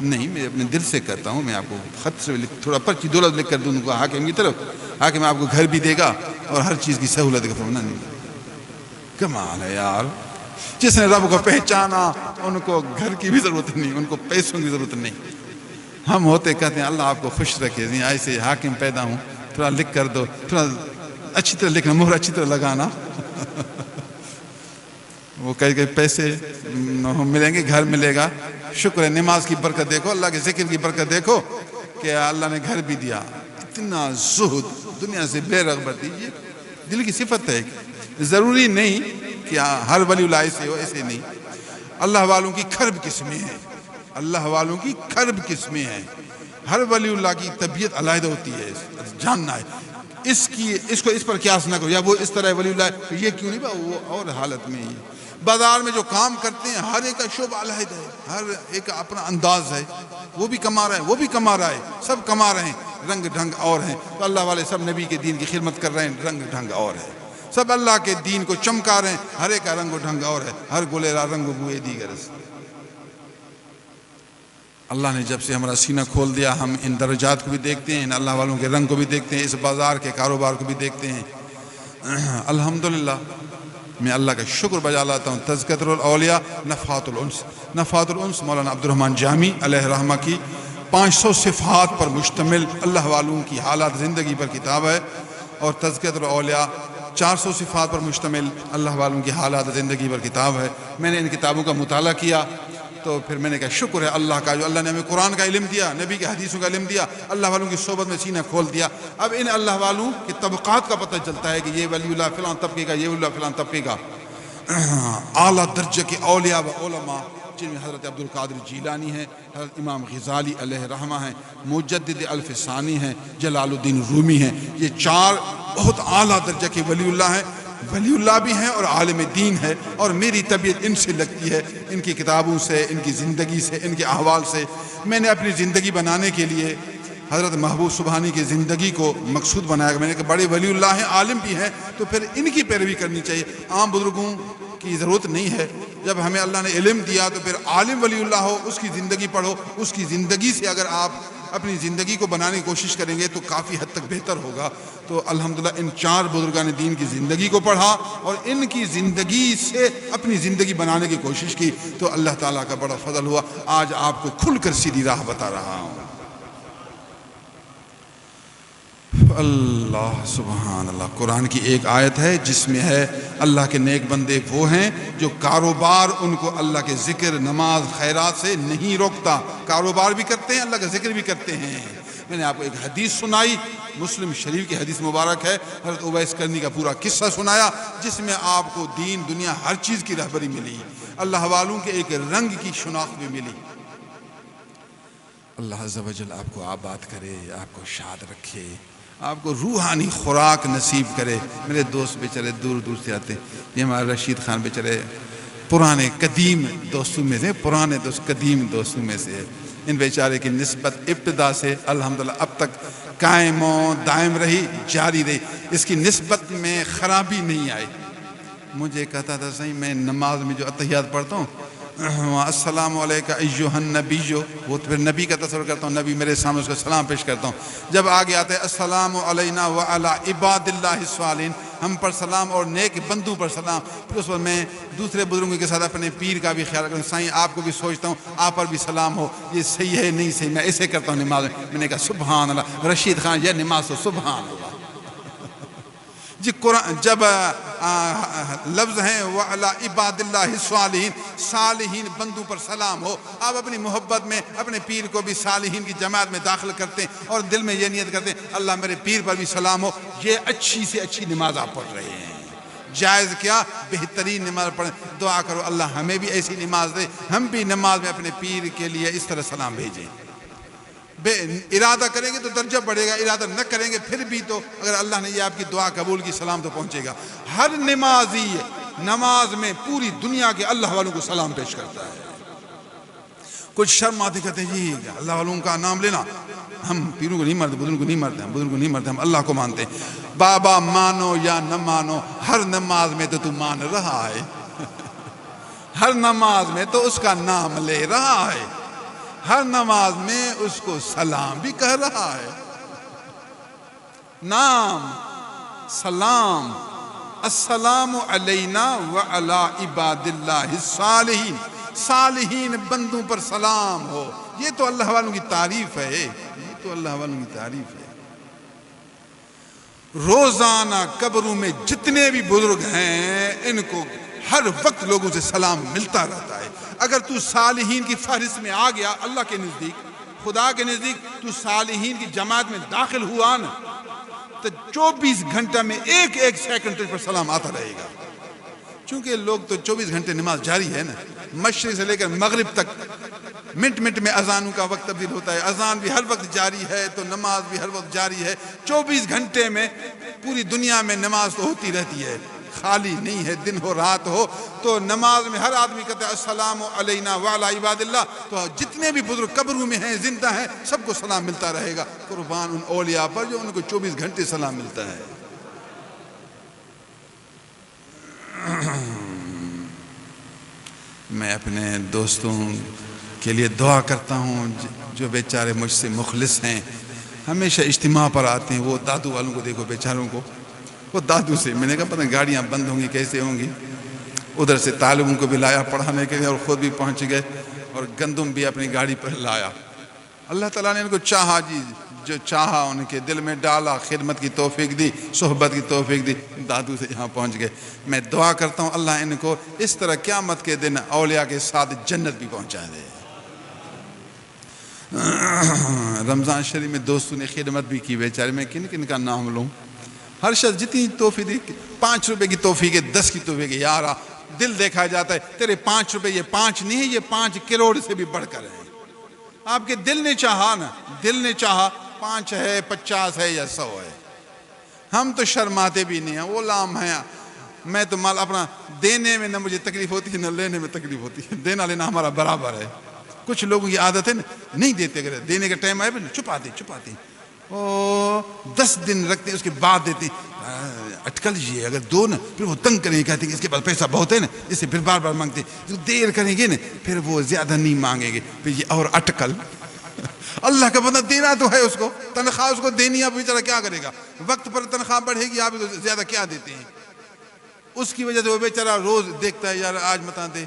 نہیں، میں اپنے دل سے کہتا ہوں، میں آپ کو خط سے تھوڑا پرچی دولت لکھ کر دوں گا حاکم کی طرف، حاکم آپ کو گھر بھی دے گا اور ہر چیز کی سہولت کا فرمانا نہیں۔ کمال ہے یار، جس نے رب کو پہچانا ان کو گھر کی بھی ضرورت نہیں، ان کو پیسوں کی ضرورت نہیں۔ ہم ہوتے کہتے ہیں اللہ آپ کو خوش رکھے، ایسے حاکم پیدا ہوں، تھوڑا لکھ کر دو، تھوڑا اچھی طرح لکھنا، مہر اچھی طرح لگانا۔ وہ کئی پیسے ملیں گے، گھر ملے گا، شکر ہے، نماز کی برکت دیکھو، اللہ کے ذکر کی برکت دیکھو کہ اللہ نے گھر بھی دیا۔ اتنا زہد، دنیا سے بے رغبت، یہ دل کی صفت ہے۔ ضروری نہیں کہ ہر ولی اللہ ایسے ہو، ایسے نہیں۔ اللہ والوں کی کھرب قسمیں ہیں، اللہ والوں کی کھرب قسمیں ہیں۔ ہر ولی اللہ کی طبیعت علیحدہ ہوتی ہے، جاننا ہے۔ اس کو اس پر قیاس نہ کرو، یا وہ اس طرح ولی اللہ، یہ کیوں نہیں، وہ اور حالت میں ہی۔ بازار میں جو کام کرتے ہیں ہر ایک کا شعبہ علیحدہ ہے، ہر ایک کا اپنا انداز ہے، وہ بھی کما رہا ہے، وہ بھی کما رہا ہے، سب کما رہے ہیں، رنگ ڈھنگ اور ہیں۔ تو اللہ والے سب نبی کے دین کی خدمت کر رہے ہیں، رنگ ڈھنگ اور ہے، سب اللہ کے دین کو چمکا رہے ہیں، ہر ایک کا رنگ و ڈھنگ اور ہے، ہر گلے را رنگ و بوئے دیگر سے۔ اللہ نے جب سے ہمارا سینہ کھول دیا، ہم ان درجات کو بھی دیکھتے ہیں، ان اللہ والوں کے رنگ کو بھی دیکھتے ہیں، اس بازار کے کاروبار کو بھی دیکھتے ہیں۔ الحمدللہ میں اللہ کا شکر بجا لاتا ہوں۔ تذکرۃ الاولیاء نفحات الانس، نفحات الانس مولانا عبد الرحمن جامی علیہ رحمہ کی 500 صفات پر مشتمل اللہ والوں کی حالات زندگی پر کتاب ہے، اور تذکرۃ الاولیاء 400 صفات پر مشتمل اللہ والوں کی حالات زندگی پر کتاب ہے۔ میں نے ان کتابوں کا مطالعہ کیا تو پھر میں نے کہا شکر ہے اللہ کا، جو اللہ نے ہمیں قرآن کا علم دیا، نبی کے حدیثوں کا علم دیا، اللہ والوں کی صحبت میں سینہ کھول دیا۔ اب ان اللہ والوں کے طبقات کا پتہ چلتا ہے کہ یہ ولی اللہ فلاں طبقے کا، یہ ولی اللہ فلاں طبقے کا۔ اعلیٰ درجے کے اولیاء و علماء جن میں حضرت عبد القادر جیلانی ہیں، حضرت امام غزالی علیہ رحمہ ہیں، مجدد الف ثانی ہیں، جلال الدین رومی ہیں۔ یہ 4 بہت اعلیٰ درجے کے ولی اللہ ہیں، ولی اللہ بھی ہیں اور عالم دین ہے، اور میری طبیعت ان سے لگتی ہے، ان کی کتابوں سے، ان کی زندگی سے، ان کے احوال سے۔ میں نے اپنی زندگی بنانے کے لیے حضرت محبوب سبحانی کی زندگی کو مقصود بنایا۔ میں نے کہا بڑے ولی اللہ ہیں، عالم بھی ہیں، تو پھر ان کی پیروی کرنی چاہیے، عام بزرگوں کی ضرورت نہیں ہے۔ جب ہمیں اللہ نے علم دیا تو پھر عالم ولی اللہ ہو، اس کی زندگی پڑھو، اس کی زندگی سے اگر آپ اپنی زندگی کو بنانے کی کوشش کریں گے تو کافی حد تک بہتر ہوگا۔ تو الحمدللہ ان 4 بزرگان دین کی زندگی کو پڑھا اور ان کی زندگی سے اپنی زندگی بنانے کی کوشش کی، تو اللہ تعالیٰ کا بڑا فضل ہوا۔ آج آپ کو کھل کر سیدھی راہ بتا رہا ہوں۔ اللہ سبحان اللہ، قرآن کی ایک آیت ہے جس میں ہے اللہ کے نیک بندے وہ ہیں جو کاروبار ان کو اللہ کے ذکر، نماز، خیرات سے نہیں روکتا۔ کاروبار بھی کرتے ہیں، اللہ کا ذکر بھی کرتے ہیں۔ میں نے آپ کو ایک حدیث سنائی، مسلم شریف کی حدیث مبارک ہے، حضرت اویس کرنی کا پورا قصہ سنایا، جس میں آپ کو دین دنیا ہر چیز کی رہبری ملی، اللہ والوں کے ایک رنگ کی شناخت بھی ملی۔ اللہ عز و جل آپ کو آباد کرے، آپ کو شاد رکھے، آپ کو روحانی خوراک نصیب کرے۔ میرے دوست بیچارے دور دور سے آتے ہیں، یہ ہمارے رشید خان بیچارے پرانے قدیم دوستوں میں سے، پرانے دوست قدیم دوستوں میں سے، ان بیچارے کی نسبت ابتدا سے الحمدللہ اب تک قائم و دائم رہی، جاری رہی، اس کی نسبت میں خرابی نہیں آئی۔ مجھے کہتا تھا صحیح، میں نماز میں جو اتحیات پڑھتا ہوں السلام علیکم ایھا النبی، وہ پھر نبی کا تصور کرتا ہوں، نبی میرے سامنے اس کو سلام پیش کرتا ہوں۔ جب آگے آتے ہیں السلام علینا وعلی عباد اللہ الصالحین، ہم پر سلام اور نیک بندوں پر سلام، پھر اس وقت میں دوسرے بزرگوں کے ساتھ اپنے پیر کا بھی خیال رکھتا ہوں، سائیں آپ کو بھی سوچتا ہوں آپ پر بھی سلام ہو، یہ صحیح ہے نہیں صحیح، میں ایسے کرتا ہوں نماز میں۔ میں نے کہا سبحان اللہ، رشید خان یہ نماز تو سبحان اللہ جی۔ قرآن جب لفظ ہیں وَعَلَىٰ عِبَادِ اللَّهِ الصَّالِحِينَ، صالحین بندوں پر سلام ہو، آپ اپنی محبت میں اپنے پیر کو بھی صالحین کی جماعت میں داخل کرتے ہیں اور دل میں یہ نیت کرتے ہیں اللہ میرے پیر پر بھی سلام ہو، یہ اچھی سے اچھی نماز آپ پڑھ رہے ہیں۔ جائز کیا، بہترین نماز پڑھیں، دعا کرو اللہ ہمیں بھی ایسی نماز دے، ہم بھی نماز میں اپنے پیر کے لیے اس طرح سلام بھیجیں۔ ارادہ کریں گے تو درجہ بڑھے گا، ارادہ نہ کریں گے پھر بھی تو اگر اللہ نے یہ آپ کی دعا قبول کی سلام تو پہنچے گا۔ ہر نمازی نماز میں پوری دنیا کے اللہ والوں کو سلام پیش کرتا ہے۔ کچھ شرم آتے کہتے ہیں جی اللہ والوں کا نام لینا، ہم پیروں کو نہیں مانتے، بزرگوں کو نہیں مانتے، ہم بزرگوں کو نہیں مانتے، ہم اللہ کو مانتے ہیں۔ بابا مانو یا نہ مانو، ہر نماز میں تو مان رہا ہے، ہر نماز میں تو اس کا نام لے رہا ہے، ہر نماز میں اس کو سلام بھی کہہ رہا ہے۔ نام، سلام، السلام علینا وعلی عباد اللہ الصالحین، صالحین بندوں پر سلام ہو، یہ تو اللہ والوں کی تعریف ہے، یہ تو اللہ والوں کی تعریف ہے۔ روزانہ قبروں میں جتنے بھی بزرگ ہیں ان کو ہر وقت لوگوں سے سلام ملتا رہتا ہے۔ اگر تو صالحین کی فہرست میں آ گیا، اللہ کے نزدیک، خدا کے نزدیک تو صالحین کی جماعت میں داخل ہوا نا، تو 24 گھنٹہ میں ایک ایک سیکنڈ پر سلام آتا رہے گا، چونکہ لوگ تو 24 گھنٹے نماز جاری ہے نا، مشرق سے لے کر مغرب تک منٹ منٹ میں اذانوں کا وقت تبدیل ہوتا ہے، اذان بھی ہر وقت جاری ہے تو نماز بھی ہر وقت جاری ہے۔ 24 گھنٹے میں پوری دنیا میں نماز تو ہوتی رہتی ہے، خالی نہیں ہے، دن ہو رات ہو، تو نماز میں ہر آدمی کہتا ہے السلام علینا وعلی عباد اللہ، تو جتنے بھی بزرگ قبروں میں ہیں، زندہ ہیں، سب کو سلام ملتا رہے گا، قربان ان اولیاء پر جو ان کو 24 گھنٹے سلام ملتا ہے۔ میں اپنے دوستوں کے لیے دعا کرتا ہوں جو بیچارے مجھ سے مخلص ہیں، ہمیشہ اجتماع پر آتے ہیں۔ وہ دادو والوں کو دیکھو بیچاروں کو، وہ دادو سے میں نے کہا پتہ گاڑیاں بند ہوں گی کیسے ہوں گی، ادھر سے طالبوں کو بھی لایا پڑھانے کے لیے اور خود بھی پہنچ گئے اور گندم بھی اپنی گاڑی پر لایا۔ اللہ تعالیٰ نے ان کو چاہا جی، جو چاہا ان کے دل میں ڈالا، خدمت کی توفیق دی، صحبت کی توفیق دی، دادو سے یہاں پہنچ گئے۔ میں دعا کرتا ہوں اللہ ان کو اس طرح قیامت کے دن اولیاء کے ساتھ جنت بھی پہنچا دے۔ رمضان شریف میں دوستوں نے خدمت بھی کی بیچارے، میں کن کن کا نام لوں؟ ہر شخص جتنی توفیق دی، 5 روپے کی توفیق ہے، 10 کی توفیق ہے، یارا دل دیکھا جاتا ہے، تیرے 5 روپے یہ 5 نہیں ہے، یہ 5 کروڑ سے بھی بڑھ کر ہے۔ آپ کے دل نے چاہا نا، دل نے چاہا 5 ہے، 50 ہے یا 100 ہے۔ ہم تو شرماتے بھی نہیں ہیں، غلام ہیں۔ میں تو مال اپنا دینے میں نہ مجھے تکلیف ہوتی ہے نہ لینے میں تکلیف ہوتی ہے، دینا لینا ہمارا برابر ہے۔ کچھ لوگوں کی عادت ہے نا، نہیں دیتے، اگر دینے کا ٹائم آئے چھپاتے 10 دن رکھتے اس کے بعد دیتے۔ اٹکل جی اگر دو نا پھر وہ تنگ کریں گے، کہتے ہیں اس کے پاس پیسہ بہت ہے نا، اس سے پھر بار بار مانگتے، جو دیر کریں گے نا پھر وہ زیادہ نہیں مانگیں گے، پھر یہ اور اٹکل۔ اللہ کا بندہ دینا تو ہے، اس کو تنخواہ اس کو دینی، آپ بیچارہ کیا کرے گا؟ وقت پر تنخواہ بڑھے گی، آپ زیادہ کیا دیتے ہیں؟ اس کی وجہ سے وہ بیچارہ روز دیکھتا ہے، یار آج مت دے،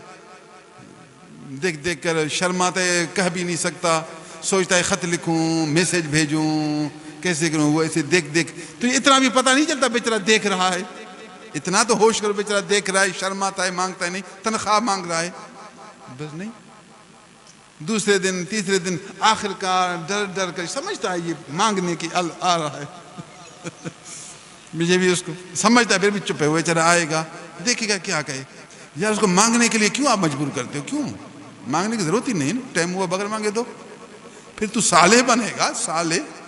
دیکھ دیکھ کر شرماتا ہے، کہہ بھی نہیں سکتا، سوچتا ہے خط لکھوں، میسج بھیجوں، کیسے کروں؟ وہ ایسے دیکھ دیکھ تو اتنا بھی پتہ نہیں چلتا بیچارہ دیکھ رہا ہے، اتنا تو ہوش کرو بیچارہ دیکھ رہا ہے، شرماتا ہے، مانگتا ہے نہیں، تنخواہ مانگ رہا ہے، بس نہیں۔ دوسرے دن تیسرے دن آخر کار ڈر ڈر کر سمجھتا ہے یہ مانگنے کی آ رہا ہے، مجھے بھی اس کو سمجھتا ہے، پھر بھی چپ ہے، وہ بیچارہ آئے گا، دیکھے گا کیا کہے۔ یار اس کو مانگنے کے لیے کیوں آپ مجبور کرتے ہو؟ کیوں مانگنے کی ضرورت ہی نہیں نا، ٹائم ہوا بغیر مانگے تو پھر تو صالح بنے گا، صالح۔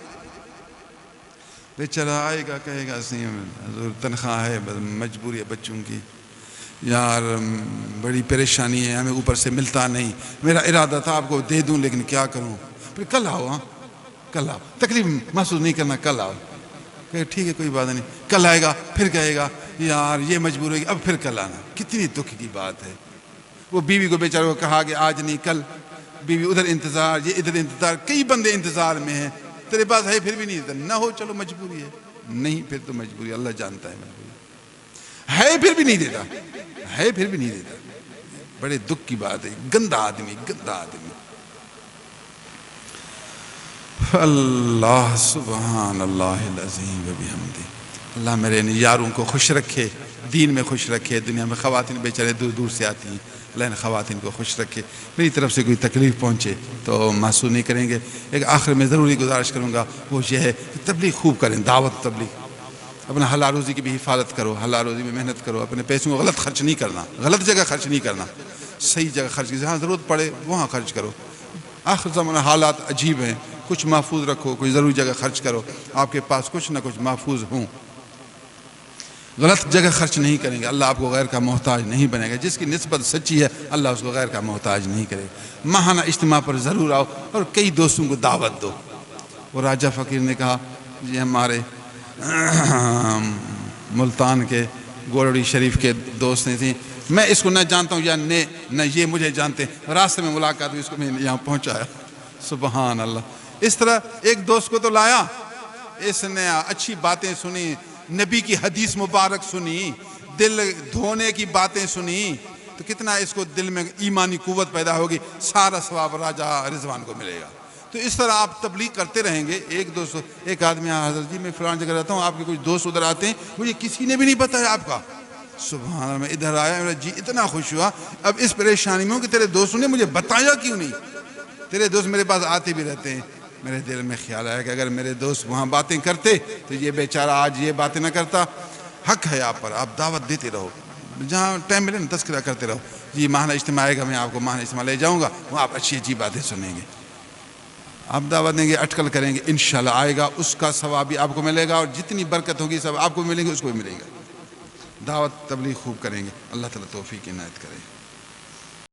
بیچارہ آئے گا کہے گا حضور تنخواہ ہے، بس مجبوری ہے بچوں کی، یار بڑی پریشانی ہے، ہمیں اوپر سے ملتا نہیں، میرا ارادہ تھا آپ کو دے دوں لیکن کیا کروں، پھر کل آؤ، ہاں کل آؤ، تکلیف محسوس نہیں کرنا، کل آؤ۔ کہ ٹھیک ہے کوئی بات نہیں، کل آئے گا، پھر کہے گا یار یہ مجبور ہوگی، اب پھر کل آنا۔ کتنی دکھ کی بات ہے۔ وہ بیوی کو بیچارے کو کہا کہ آج نہیں کل، بیوی ادھر انتظار، یہ ادھر انتظار، کئی بندے انتظار میں ہیں، تیرے پاس ہے پھر بھی نہیں دیتا، نہ ہو چلو مجبوری ہے، نہیں پھر تو مجبوری، اللہ جانتا ہے مجبوری ہے، پھر بھی نہیں دیتا ہے، پھر بھی نہیں دیتا۔ بڑے دکھ کی بات ہے، گندا آدمی، گندا آدمی۔ اللہ سبحان اللہ العظیم و بحمدہ۔ اللہ میرے ان یاروں کو خوش رکھے، دین میں خوش رکھے، دنیا میں خواتین بیچارے دور دور سے آتی ہیں، اللہ ان خواتین کو خوش رکھے، میری طرف سے کوئی تکلیف پہنچے تو محسوس نہیں کریں گے۔ ایک آخر میں ضروری گزارش کروں گا، وہ یہ ہے کہ تبلیغ خوب کریں، دعوت تبلیغ، اپنا حلال روزی کی بھی حفاظت کرو، حلال روزی میں محنت کرو، اپنے پیسوں کو غلط خرچ نہیں کرنا، غلط جگہ خرچ نہیں کرنا، صحیح جگہ خرچ کی، جہاں ضرورت پڑے وہاں خرچ کرو۔ آخر زمانہ حالات عجیب ہیں، کچھ محفوظ رکھو، کوئی ضروری جگہ خرچ کرو، آپ کے پاس کچھ نہ کچھ محفوظ ہوں۔ غلط جگہ خرچ نہیں کریں گے، اللہ آپ کو غیر کا محتاج نہیں بنے گا۔ جس کی نسبت سچی ہے اللہ اس کو غیر کا محتاج نہیں کرے گا۔ ماہانہ اجتماع پر ضرور آؤ اور کئی دوستوں کو دعوت دو۔ وہ راجہ فقیر نے کہا جی ہمارے ملتان کے گولڑی شریف کے دوست نے تھیں، میں اس کو نہ جانتا ہوں یا نہ یہ مجھے جانتے، راستے میں ملاقات ہوئی، اس کو میں یہاں پہنچایا۔ سبحان اللہ۔ اس طرح ایک دوست کو تو لایا، اس نے اچھی باتیں سنی، نبی کی حدیث مبارک سنی، دل دھونے کی باتیں سنی، تو کتنا اس کو دل میں ایمانی قوت پیدا ہوگی، سارا ثواب راجہ رضوان کو ملے گا۔ تو اس طرح آپ تبلیغ کرتے رہیں گے۔ ایک آدمی حضرت جی میں فلان جگہ رہتا ہوں، آپ کے کچھ دوست ادھر آتے ہیں، مجھے کسی نے بھی نہیں بتایا آپ کا۔ سبحان اللہ، میں ادھر آیا، میرا جی اتنا خوش ہوا، اب اس پریشانی میں ہوں کہ تیرے دوستوں نے مجھے بتایا کیوں نہیں؟ تیرے دوست میرے پاس آتے بھی رہتے ہیں۔ میرے دل میں خیال آیا کہ اگر میرے دوست وہاں باتیں کرتے تو یہ بیچارہ آج یہ باتیں نہ کرتا۔ حق ہے آپ پر، آپ دعوت دیتے رہو، جہاں ٹائم ملے نا تذکرہ کرتے رہو۔ جی ماہانہ اجتماع آئے گا، میں آپ کو ماہانہ اجتماع لے جاؤں گا، وہاں آپ اچھی اچھی باتیں سنیں گے، آپ دعوت دیں گے، اٹکل کریں گے، انشاءاللہ آئے گا، اس کا ثواب بھی آپ کو ملے گا، اور جتنی برکت ہوگی سب آپ کو ملیں گے، اس کو بھی ملے گا۔ دعوت تبلیغ خوب کریں گے، اللہ تعالیٰ توفیق عنایت کرے۔